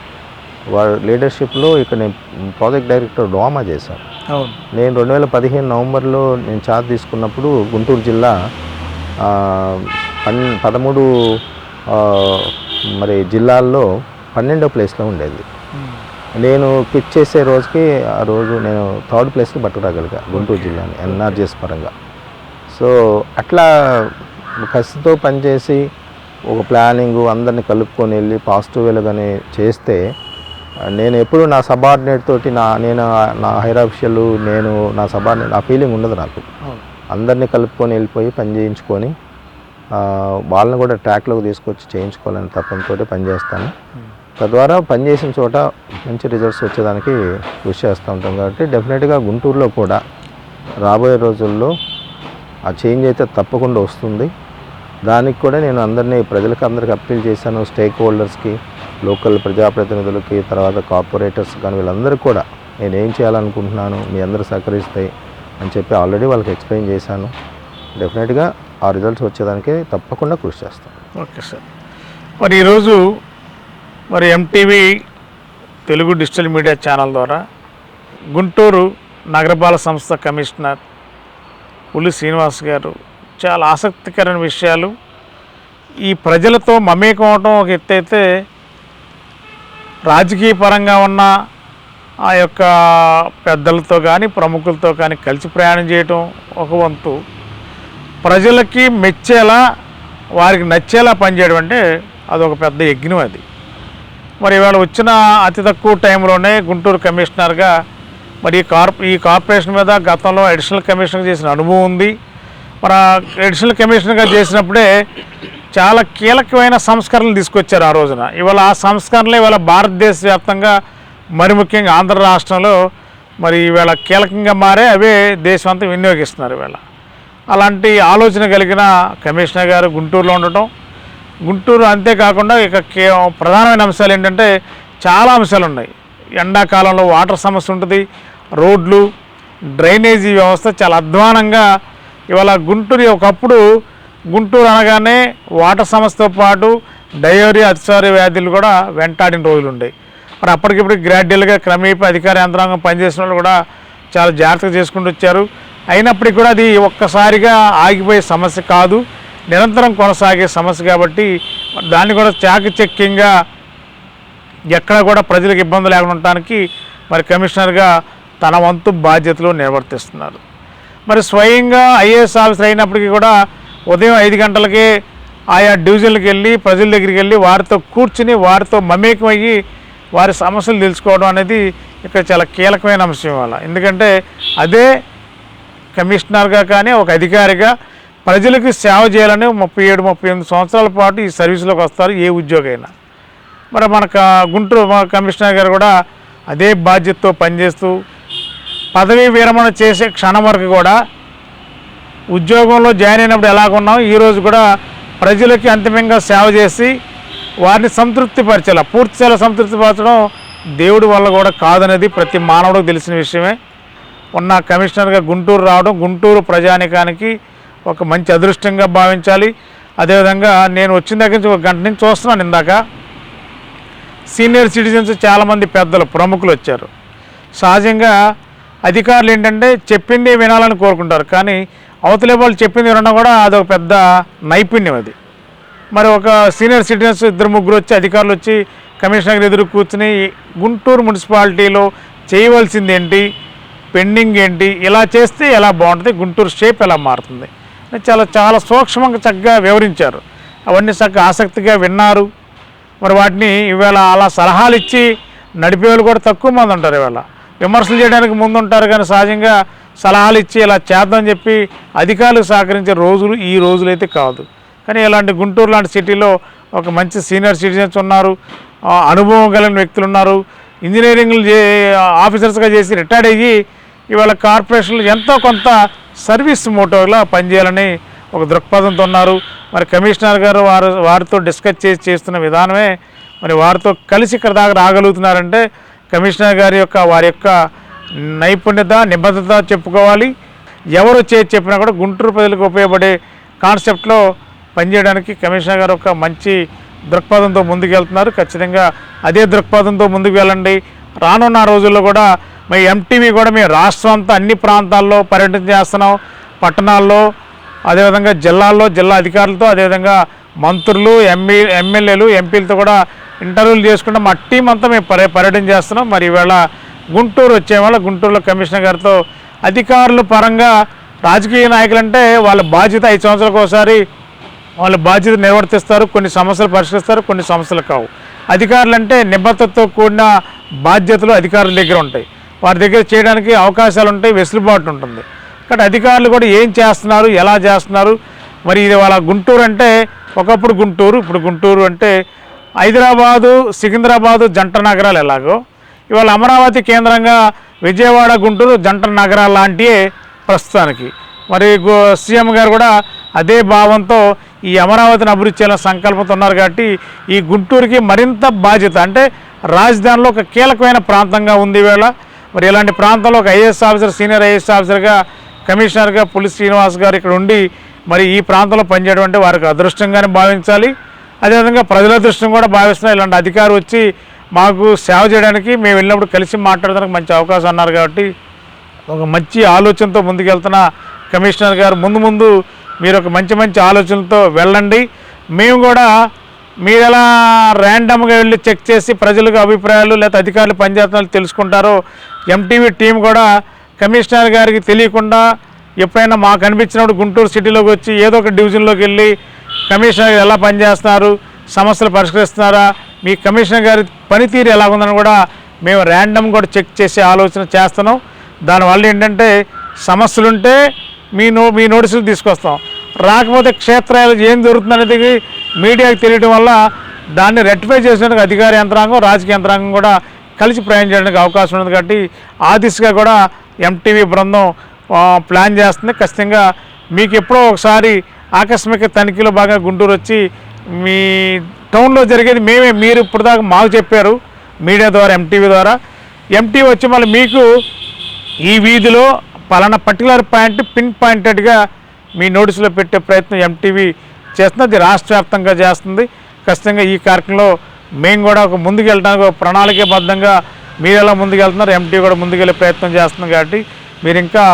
వారి లీడర్షిప్లో ఇక్కడ నేను ప్రాజెక్ట్ డైరెక్టర్ డోమా చేశాను. నేను 2015 నవంబర్లో నేను ఛార్జ్ తీసుకున్నప్పుడు గుంటూరు జిల్లా 13 మరి జిల్లాల్లో 12వ ప్లేస్లో ఉండేది. నేను క్విట్ చేసే రోజుకి ఆ రోజు నేను 3rd ప్లేస్కి పట్టుకురాగలిగా గుంటూరు జిల్లాని ఎన్ఆర్జీఎస్ పరంగా. సో అట్లా కసితో పనిచేసి ఒక ప్లానింగు అందరిని కలుపుకొని వెళ్ళి పాజిటివ్ వేలుగానే చేస్తే నేను ఎప్పుడు నా సబార్డినేట్ తోటి నా హైర్ ఆఫీషియల్ నా సబార్డినేట్ ఆ ఫీలింగ్ ఉండదు నాకు. అందరినీ కలుపుకొని వెళ్ళిపోయి పని చేయించుకొని వాళ్ళని కూడా ట్రాక్లోకి తీసుకొచ్చి చేయించుకోవాలని తప్పంతో పనిచేస్తాను. తద్వారా పనిచేసిన చోట మంచి రిజల్ట్స్ వచ్చేదానికి కృషి చేస్తూ ఉంటాం. కాబట్టి డెఫినెట్గా గుంటూరులో కూడా రాబోయే రోజుల్లో ఆ చేంజ్ అయితే తప్పకుండా వస్తుంది. దానికి కూడా నేను ప్రజలకు అప్పీల్ చేశాను. స్టేక్ హోల్డర్స్కి, లోకల్ ప్రజాప్రతినిధులకి, తర్వాత కార్పొరేటర్స్ కానీ వీళ్ళందరికీ కూడా నేను ఏం చేయాలనుకుంటున్నాను, మీ అందరూ సహకరిస్తాయి అని చెప్పి ఆల్రెడీ వాళ్ళకి ఎక్స్ప్లెయిన్ చేశాను. డెఫినెట్గా ఆ రిజల్ట్స్ వచ్చేదానికి తప్పకుండా కృషి చేస్తాను. Okay sir. మరి ఈరోజు MTV Telugu digital media channel ద్వారా గుంటూరు నగరపాలక సంస్థ కమిషనర్ పులి శ్రీనివాస్ గారు చాలా ఆసక్తికరమైన విషయాలు, ఈ ప్రజలతో మమేకం అవటం ఒక ఎత్తు అయితే, రాజకీయ పరంగా ఉన్న ఆ యొక్క పెద్దలతో కానీ ప్రముఖులతో కానీ కలిసి ప్రయాణం చేయటం ఒక వంతు, ప్రజలకి మెచ్చేలా వారికి నచ్చేలా పనిచేయడం అంటే అదొక పెద్ద యజ్ఞం అది. మరి ఇవాళ వచ్చిన అతి తక్కువ టైంలోనే గుంటూరు కమిషనర్గా మరి ఈ కార్పొరేషన్ మీద గతంలో అడిషనల్ కమిషనర్ చేసిన అనుభవం ఉంది. మరి అడిషనల్ కమిషనర్గా చేసినప్పుడే చాలా కీలకమైన సంస్కరణలు తీసుకొచ్చారు ఆ రోజున. ఇవాళ ఆ సంస్కరణలు ఇవాళ భారతదేశ వ్యాప్తంగా, మరి ముఖ్యంగా ఆంధ్ర రాష్ట్రంలో మరి ఇవాళ కీలకంగా మారే అవే దేశం అంతా వినియోగిస్తున్నారు ఇవాళ. అలాంటి ఆలోచన కలిగిన కమిషనర్ గారు గుంటూరులో ఉండటం, గుంటూరు అంతేకాకుండా ఇక ప్రధానమైన అంశాలు ఏంటంటే చాలా అంశాలు ఉన్నాయి. ఎండాకాలంలో వాటర్ సమస్య ఉంటుంది, రోడ్లు, డ్రైనేజీ వ్యవస్థ చాలా అధ్వానంగా ఇవాళ గుంటూరు. ఒకప్పుడు గుంటూరు అనగానే వాటర్ సమస్యతో పాటు డయేరియా, అతిసార వ్యాధులు కూడా వెంటాడిన రోజులు ఉండేవి. మరి అప్పటికిప్పుడు గ్రాడ్యువల్గా క్రమేపీ అధికార యంత్రాంగం పనిచేసిన వాళ్ళు కూడా చాలా జాగ్రత్తగా చేసుకుంటూ వచ్చారు. అయినప్పటికీ కూడా అది ఒక్కసారిగా ఆగిపోయే సమస్య కాదు, నిరంతరం కొనసాగే సమస్య. కాబట్టి దాన్ని కూడా చాకచక్యంగా ఎక్కడ కూడా ప్రజలకు ఇబ్బంది లేకుండా ఉండటానికి మరి కమిషనర్గా తన వంతు బాధ్యతలు నిర్వర్తిస్తున్నారు. మరి స్వయంగా ఐఏఎస్ ఆఫీసర్ అయినప్పటికీ కూడా ఉదయం 5 గంటలకే ఆయా డివిజన్లకు వెళ్ళి ప్రజల దగ్గరికి వెళ్ళి వారితో కూర్చుని వారితో మమేకమయ్యి వారి సమస్యలు తెలుసుకోవడం అనేది ఇక్కడ చాలా కీలకమైన అంశం ఇవాళ. ఎందుకంటే అదే కమిషనర్గా కానీ ఒక అధికారిగా ప్రజలకు సేవ చేయాలని 37-38 సంవత్సరాల పాటు ఈ సర్వీస్లోకి వస్తారు ఏ ఉద్యోగైనా. మరి మనకు గుంటూరు కమిషనర్ గారు కూడా అదే బాధ్యతతో పనిచేస్తూ పదవీ విరమణ చేసే క్షణం వరకు కూడా ఉద్యోగంలో జాయిన్ అయినప్పుడు ఎలాగున్నాం, ఈరోజు కూడా ప్రజలకి అంతిమంగా సేవ చేసి వారిని సంతృప్తిపరచాల. పూర్తిగా సంతృప్తిపరచడం దేవుడి వల్ల కూడా కాదనేది ప్రతి మానవుడికి తెలిసిన విషయమే. ఉన్న కమిషనర్గా గుంటూరు రావడం గుంటూరు ప్రజానికానికి ఒక మంచి అదృష్టంగా భావించాలి. అదేవిధంగా నేను వచ్చిన దగ్గర నుంచి 1 గంట నుంచి చూస్తున్నాను, ఇందాక సీనియర్ సిటిజన్స్ చాలామంది పెద్దలు ప్రముఖులు వచ్చారు. సహజంగా అధికారులు ఏంటంటే చెప్పింది వినాలని కోరుకుంటారు, కానీ అవతలే వాళ్ళు చెప్పింది వినడం కూడా అదొక పెద్ద నైపుణ్యం అది. మరి ఒక సీనియర్ సిటిజన్స్ 2-3 వచ్చి అధికారులు వచ్చి కమిషనర్ ఎదురు కూర్చుని గుంటూరు మున్సిపాలిటీలో చేయవలసింది ఏంటి, పెండింగ్ ఏంటి, ఇలా చేస్తే ఎలా బాగుంటుంది, గుంటూరు షేప్ ఎలా మారుతుంది చాలా చాలా సూక్ష్మంగా చక్కగా వివరించారు. అవన్నీ చక్కగా ఆసక్తిగా విన్నారు. మరి వాటిని ఇవాళ అలా సలహాలు ఇచ్చి నడిపేవాళ్ళు కూడా తక్కువ మంది ఉంటారు. ఇవాళ విమర్శలు చేయడానికి ముందు ఉంటారు, కానీ సహజంగా సలహాలు ఇచ్చి ఇలా చేద్దామని చెప్పి అధికారులకు సహకరించే రోజులు ఈ రోజులైతే కాదు. కానీ ఇలాంటి గుంటూరు లాంటి సిటీలో ఒక మంచి సీనియర్ సిటిజన్స్ ఉన్నారు, అనుభవం కలిగిన వ్యక్తులు ఉన్నారు, ఇంజనీరింగ్లు ఆఫీసర్స్గా చేసి రిటైర్డ్ అయ్యి ఇవాళ కార్పొరేషన్లు ఎంతో కొంత సర్వీస్ మోటోగా పనిచేయాలని ఒక దృక్పథంతో ఉన్నారు. మరి కమిషనర్ గారు వారితో డిస్కస్ చేస్తున్న విధానమే మరి వారితో కలిసి ఇక్కడ దాకా రాగలుగుతున్నారంటే కమిషనర్ గారి వారి యొక్క నైపుణ్యత, నిబద్ధత చెప్పుకోవాలి. ఎవరు చెప్పినా కూడా గుంటూరు ప్రజలకు ఉపయోగపడే కాన్సెప్ట్లో పనిచేయడానికి కమిషనర్ గారు ఒక మంచి దృక్పథంతో ముందుకు వెళ్తున్నారు. ఖచ్చితంగా అదే దృక్పథంతో ముందుకు వెళ్ళండి. రానున్న రోజుల్లో కూడా మీ ఎంటీవీ కూడా మీ రాష్ట్రం అంతా అన్ని ప్రాంతాల్లో పర్యటన చేస్తున్నాం, పట్టణాల్లో, అదేవిధంగా జిల్లాల్లో జిల్లా అధికారులతో, అదేవిధంగా మంత్రులు, ఎమ్మెల్యేలు, ఎంపీలతో కూడా ఇంటర్వ్యూలు చేసుకుంటే మా టీం అంతా మేము పర్యటన చేస్తున్నాం. మరి ఈవేళ గుంటూరు వచ్చేవాళ్ళ గుంటూరులో కమిషనర్ గారితో అధికారుల పరంగా రాజకీయ నాయకులంటే వాళ్ళ బాధ్యత 5 సంవత్సరాలకు ఒకసారి వాళ్ళ బాధ్యత నిర్వర్తిస్తారు, కొన్ని సమస్యలు పరిష్కరిస్తారు, కొన్ని సమస్యలు కావు. అధికారులు అంటే నిబద్ధతతో కూడిన బాధ్యతలు అధికారుల దగ్గర ఉంటాయి, వారి దగ్గర చేయడానికి అవకాశాలు ఉంటాయి, వెసులుబాటు ఉంటుంది. కాబట్టి అధికారులు కూడా ఏం చేస్తున్నారు, ఎలా చేస్తున్నారు. మరి ఇది వాళ్ళ గుంటూరు అంటే ఒకప్పుడు గుంటూరు, ఇప్పుడు గుంటూరు అంటే హైదరాబాదు సికింద్రాబాదు జంట నగరాలు ఎలాగో ఇవాళ అమరావతి కేంద్రంగా విజయవాడ గుంటూరు జంట నగరాలు లాంటివే ప్రస్తుతానికి. మరి సీఎం గారు కూడా అదే భావంతో ఈ అమరావతిని అభివృద్ధి చేయాలని సంకల్పంతో ఉన్నారు. కాబట్టి ఈ గుంటూరుకి మరింత బాధ్యత, అంటే రాజధానిలో ఒక కీలకమైన ప్రాంతంగా ఉంది ఈవేళ. మరి ఇలాంటి ప్రాంతంలో ఒక ఐఏఎస్ ఆఫీసర్, సీనియర్ ఐఏఎస్ ఆఫీసర్గా, కమిషనర్గా పులి శ్రీనివాస్ గారు ఇక్కడ ఉండి మరి ఈ ప్రాంతంలో పనిచేయడం అంటే వారికి అదృష్టంగానే భావించాలి. అదేవిధంగా ప్రజల అదృష్టం కూడా భావిస్తున్నారు. ఇలాంటి అధికారి వచ్చి మాకు సేవ చేయడానికి, మేము వెళ్ళినప్పుడు కలిసి మాట్లాడడానికి మంచి అవకాశం అన్నారు. కాబట్టి ఒక మంచి ఆలోచనతో ముందుకెళ్తున్న కమిషనర్ గారు ముందు మీరు ఒక మంచి ఆలోచనలతో వెళ్ళండి. మేము కూడా మీరు ఎలా ర్యాండమ్గా వెళ్ళి చెక్ చేసి ప్రజలకు అభిప్రాయాలు లేదా అధికారులు పనిచేస్తున్నారు తెలుసుకుంటారో, ఎంటీవీ టీం కూడా కమిషనర్ గారికి తెలియకుండా ఎప్పుడైనా మాకు అనిపించినప్పుడు గుంటూరు సిటీలోకి వచ్చి ఏదో ఒక డివిజన్లోకి వెళ్ళి కమిషనర్ ఎలా పనిచేస్తున్నారు, సమస్యలు పరిష్కరిస్తున్నారా, మీ కమిషనర్ గారి పనితీరు ఎలా ఉందని కూడా మేము ర్యాండమ్ కూడా చెక్ చేసే ఆలోచన చేస్తున్నాం. దానివల్ల ఏంటంటే సమస్యలుంటే మీ నోటీసులు తీసుకొస్తాం, రాకపోతే క్షేత్రాలు ఏం జరుగుతుందనేది మీడియాకి తెలియడం వల్ల దాన్ని రెక్టిఫై చేసేందుకు అధికార యంత్రాంగం, రాజకీయ యంత్రాంగం కూడా కలిసి ప్రయాణం చేయడానికి అవకాశం ఉంది. కాబట్టి ఆ దిశగా కూడా ఎంటీవీ బృందం ప్లాన్ చేస్తుంది. ఖచ్చితంగా మీకు ఎప్పుడో ఒకసారి ఆకస్మిక తనిఖీలో బాగా గుంటూరు వచ్చి మీ టౌన్లో జరిగేది మీరు ఇప్పుడు దాకా మాకు చెప్పారు మీడియా ద్వారా, ఎంటీవీ ద్వారా. ఎంటీవీ వచ్చి మళ్ళీ మీకు ఈ వీధిలో పలానా పర్టికులర్ పాయింట్ పిన్ పాయింటెడ్గా మీ నోటీసులో పెట్టే ప్రయత్నం ఎంటీవీ చేస్తుంది. అది రాష్ట్ర వ్యాప్తంగా చేస్తుంది. ఖచ్చితంగా ఈ కార్యక్రమంలో మేము కూడా ఒక ముందుకెళ్ళడానికి ఒక ప్రణాళికాబద్ధంగా మీరు ఎలా ముందుకెళ్తున్నారు, ఎంటీవీ కూడా ముందుకెళ్ళే ప్రయత్నం చేస్తుంది. కాబట్టి మీరు ఇంకా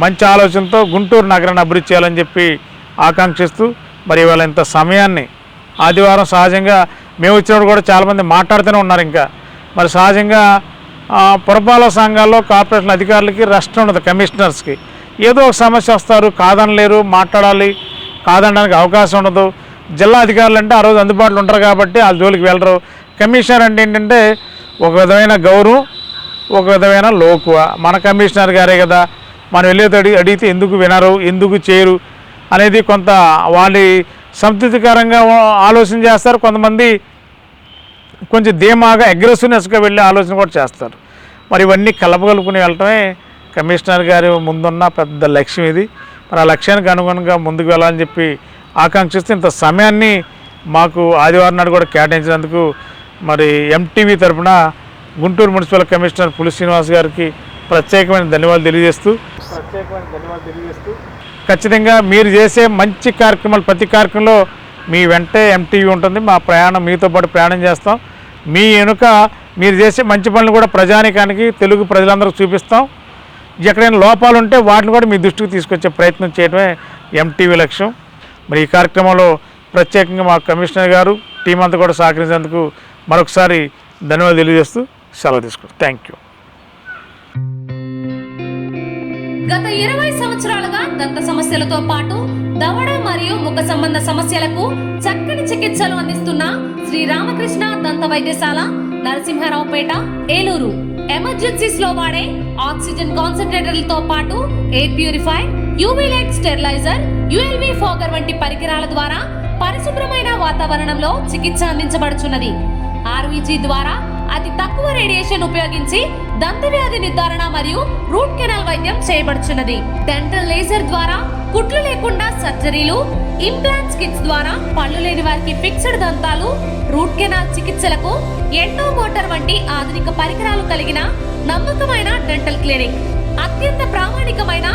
మంచి ఆలోచనతో గుంటూరు నగరాన్ని అభివృద్ధి చేయాలని చెప్పి ఆకాంక్షిస్తూ, మరి ఇవాళ ఇంత సమయాన్ని ఆదివారం సహజంగా మేము వచ్చినప్పుడు కూడా చాలామంది మాట్లాడుతూనే ఉన్నారు. ఇంకా మరి సహజంగా పురపాలక సంఘాల్లో కార్పొరేషన్ అధికారులకి రెస్ట్ ఉండదు, కమిషనర్స్కి ఏదో ఒక సమస్య వస్తారు, కాదనలేరు, మాట్లాడాలి, కాదనడానికి అవకాశం ఉండదు. జిల్లా అధికారులు అంటే ఆ రోజు అందుబాటులో ఉంటారు కాబట్టి ఆ జోలికి వెళ్ళరు. కమిషనర్ అంటే ఏంటంటే ఒక విధమైన గౌరవం, ఒక విధమైన లోకువ. మన కమిషనర్ గారే కదా, మనం వెళ్ళేది అడిగితే ఎందుకు వినరు, ఎందుకు చేయరు అనేది కొంత వాళ్ళ సంతృప్తికరంగా ఆలోచన చేస్తారు. కొంతమంది కొంచెం ధీమాగా అగ్రెసివ్నెస్గా వెళ్ళే ఆలోచన కూడా చేస్తారు. మరి ఇవన్నీ కలపగలుపుకుని వెళ్ళటమే కమిషనర్ గారి ముందున్న పెద్ద లక్ష్యం ఇది. మరి ఆ లక్ష్యానికి అనుగుణంగా ముందుకు వెళ్ళాలని చెప్పి ఆకాంక్షిస్తూ ఇంత సమయాన్ని మాకు ఆదివారం నాడు కూడా కేటాయించినందుకు మరి ఎంటీవీ తరఫున గుంటూరు మున్సిపల్ కమిషనర్ పులి శ్రీనివాస్ గారికి ప్రత్యేకమైన ధన్యవాదాలు తెలియజేస్తూ ఖచ్చితంగా మీరు చేసే మంచి కార్యక్రమాలు ప్రతి కార్యక్రమంలో మీ వెంటే ఎంటీవీ ఉంటుంది. మా ప్రయాణం మీతో పాటు ప్రయాణం చేస్తాం. మీ వెనుక మీరు చేసే మంచి పనులు కూడా ప్రజానికానికి, తెలుగు ప్రజలందరికీ చూపిస్తాం. ఎక్కడైనా లోపాలు ఉంటే వాటిని కూడా మీ దృష్టికి తీసుకొచ్చే ప్రయత్నం చేయడమే ఎంటీవీ లక్ష్యం. మరి ఈ కార్యక్రమంలో ప్రత్యేకంగా మా కమిషనర్ గారు టీం అంతా కూడా సహకరించేందుకు మరొకసారి ధన్యవాదాలు తెలియజేస్తూ సెలవు తీసుకుంటాం. Thank you. గత 20 సంవత్సరాలుగా దంత సమస్యలతో పాటు దవడ మరియు ముఖ సంబంధ సమస్యలకు చక్కని చికిత్సలు అందిస్తున్న శ్రీ రామకృష్ణ దంత వైద్యశాల, నరసింహారావుపేట, ఏలూరు. ఎమర్జెన్సీస్ లో వాడే ఆక్సిజన్ కాన్సంట్రేటర్లతో పాటు air purifier, UV light steriliser, ULV fogger వంటి పరికరాల ద్వారా పరిశుభ్రమైన వాతావరణంలో చికిత్స అందించబడుచున్నది. ఆర్వీజీ ద్వారా అతి తక్కువ రేడియేషన్ ఉపయోగించి దంత వ్యాధి నిర్ధారణ మరియు రూట్ కెనాల్ వైద్యం చేయబడుచున్నది. డెంటల్ లేజర్ ద్వారా కుట్లు లేకుండా సర్జరీలు, ఇంప్లాంట్స్ కిట్స్ ద్వారా పళ్ళు లేని వారికి ఫిక్స్డ్ దంతాలు, రూట్ కెనాల్ చికిత్సలకు ఎండో మోటార్ వంటి ఆధునిక పరికరాలు కలిగిన నమ్మకమైన డెంటల్ క్లినిక్. అత్యంత ప్రామాణికమైన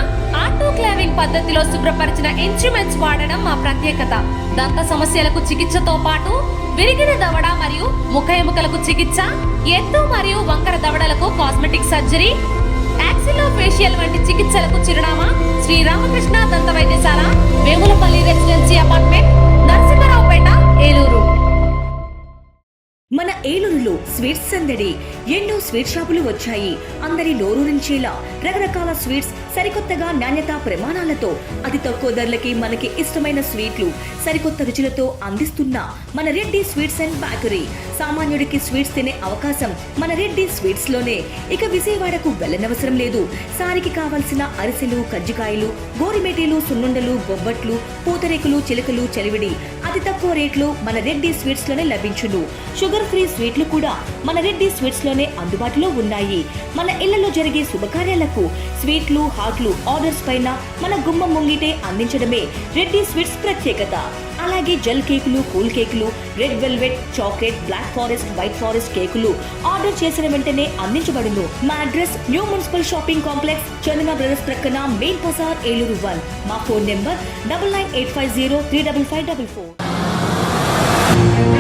ఆటోక్లావింగ్ పద్ధతిలో శుభ్రపరిచిన ఇన్స్ట్రుమెంట్స్ వాడడం మా ప్రత్యేకత. దంత సమస్యలకు చికిత్సతో పాటు విరిగిన దవడ మరియు ముఖ ఎముకలకు చికిత్స, ఎత్తు మరియు వంకర దవడలకు కాస్మెటిక్ సర్జరీ, యాక్సిలోఫేషియల్ వంటి చికిత్సలకు చిరునామా శ్రీ రామకృష్ణ దంత వైద్యశాల, వేములపల్లి రెసిడెన్సీ అపార్ట్మెంట్, నరసింహారావుపేట, ఏలూరు. మన ఏలూరులో స్వీట్స్ సందడి. ఎన్నో స్వీట్ షాపులు వచ్చాయి. అందరి నోరూరించేలా రకరకాల స్వీట్స్ సరికొత్తగా నాణ్యత ప్రమాణాలతో అతి తక్కువ ధరలకి మనకి ఇష్టమైన స్వీట్లు సరికొత్త రుచులతో అందిస్తున్న మన రెడ్డి స్వీట్స్ అండ్ బేకరీ. సామాన్యుడికి స్వీట్స్ తినే అవకాశం మన రెడ్డి స్వీట్స్ లోనే. ఇక విజయవాడకు వెళ్ళనవసరం లేదు. సారికి కావాల్సిన అరిసెలు, కజ్జికాయలు, గోరిమేటీలు, సున్నుండలు, బొబ్బట్లు, పూతరేకులు, చిలకలు, చలివిడి అతి తక్కువ రేట్లు మన రెడ్డి స్వీట్స్ లోనే లభించును. షుగర్ ఫ్రీ స్వీట్లు కూడా మన రెడ్డి స్వీట్స్ లోనే అందుబాటులో ఉన్నాయి. మన ఇళ్లలో జరిగే శుభకార్యాలకు స్వీట్లు, హాట్లు ఆర్డర్స్ పైన మన గుమ్మం ముంగిటే అందించడమే రెడ్డి స్వీట్స్ ప్రత్యేకత. అలాగే జెల్ కేకులు, కూల్ కేకులు, red velvet, chocolate, black forest, white forest కేకులు ఆర్డర్ చేసిన వెంటనే అందించబడును. మా address new municipal shopping complex, Chandana brothers ప్రక్కన మెయిన్ బజార్, ఏలూరు 1. మా ఫోన్ నెంబర్ 9985035544.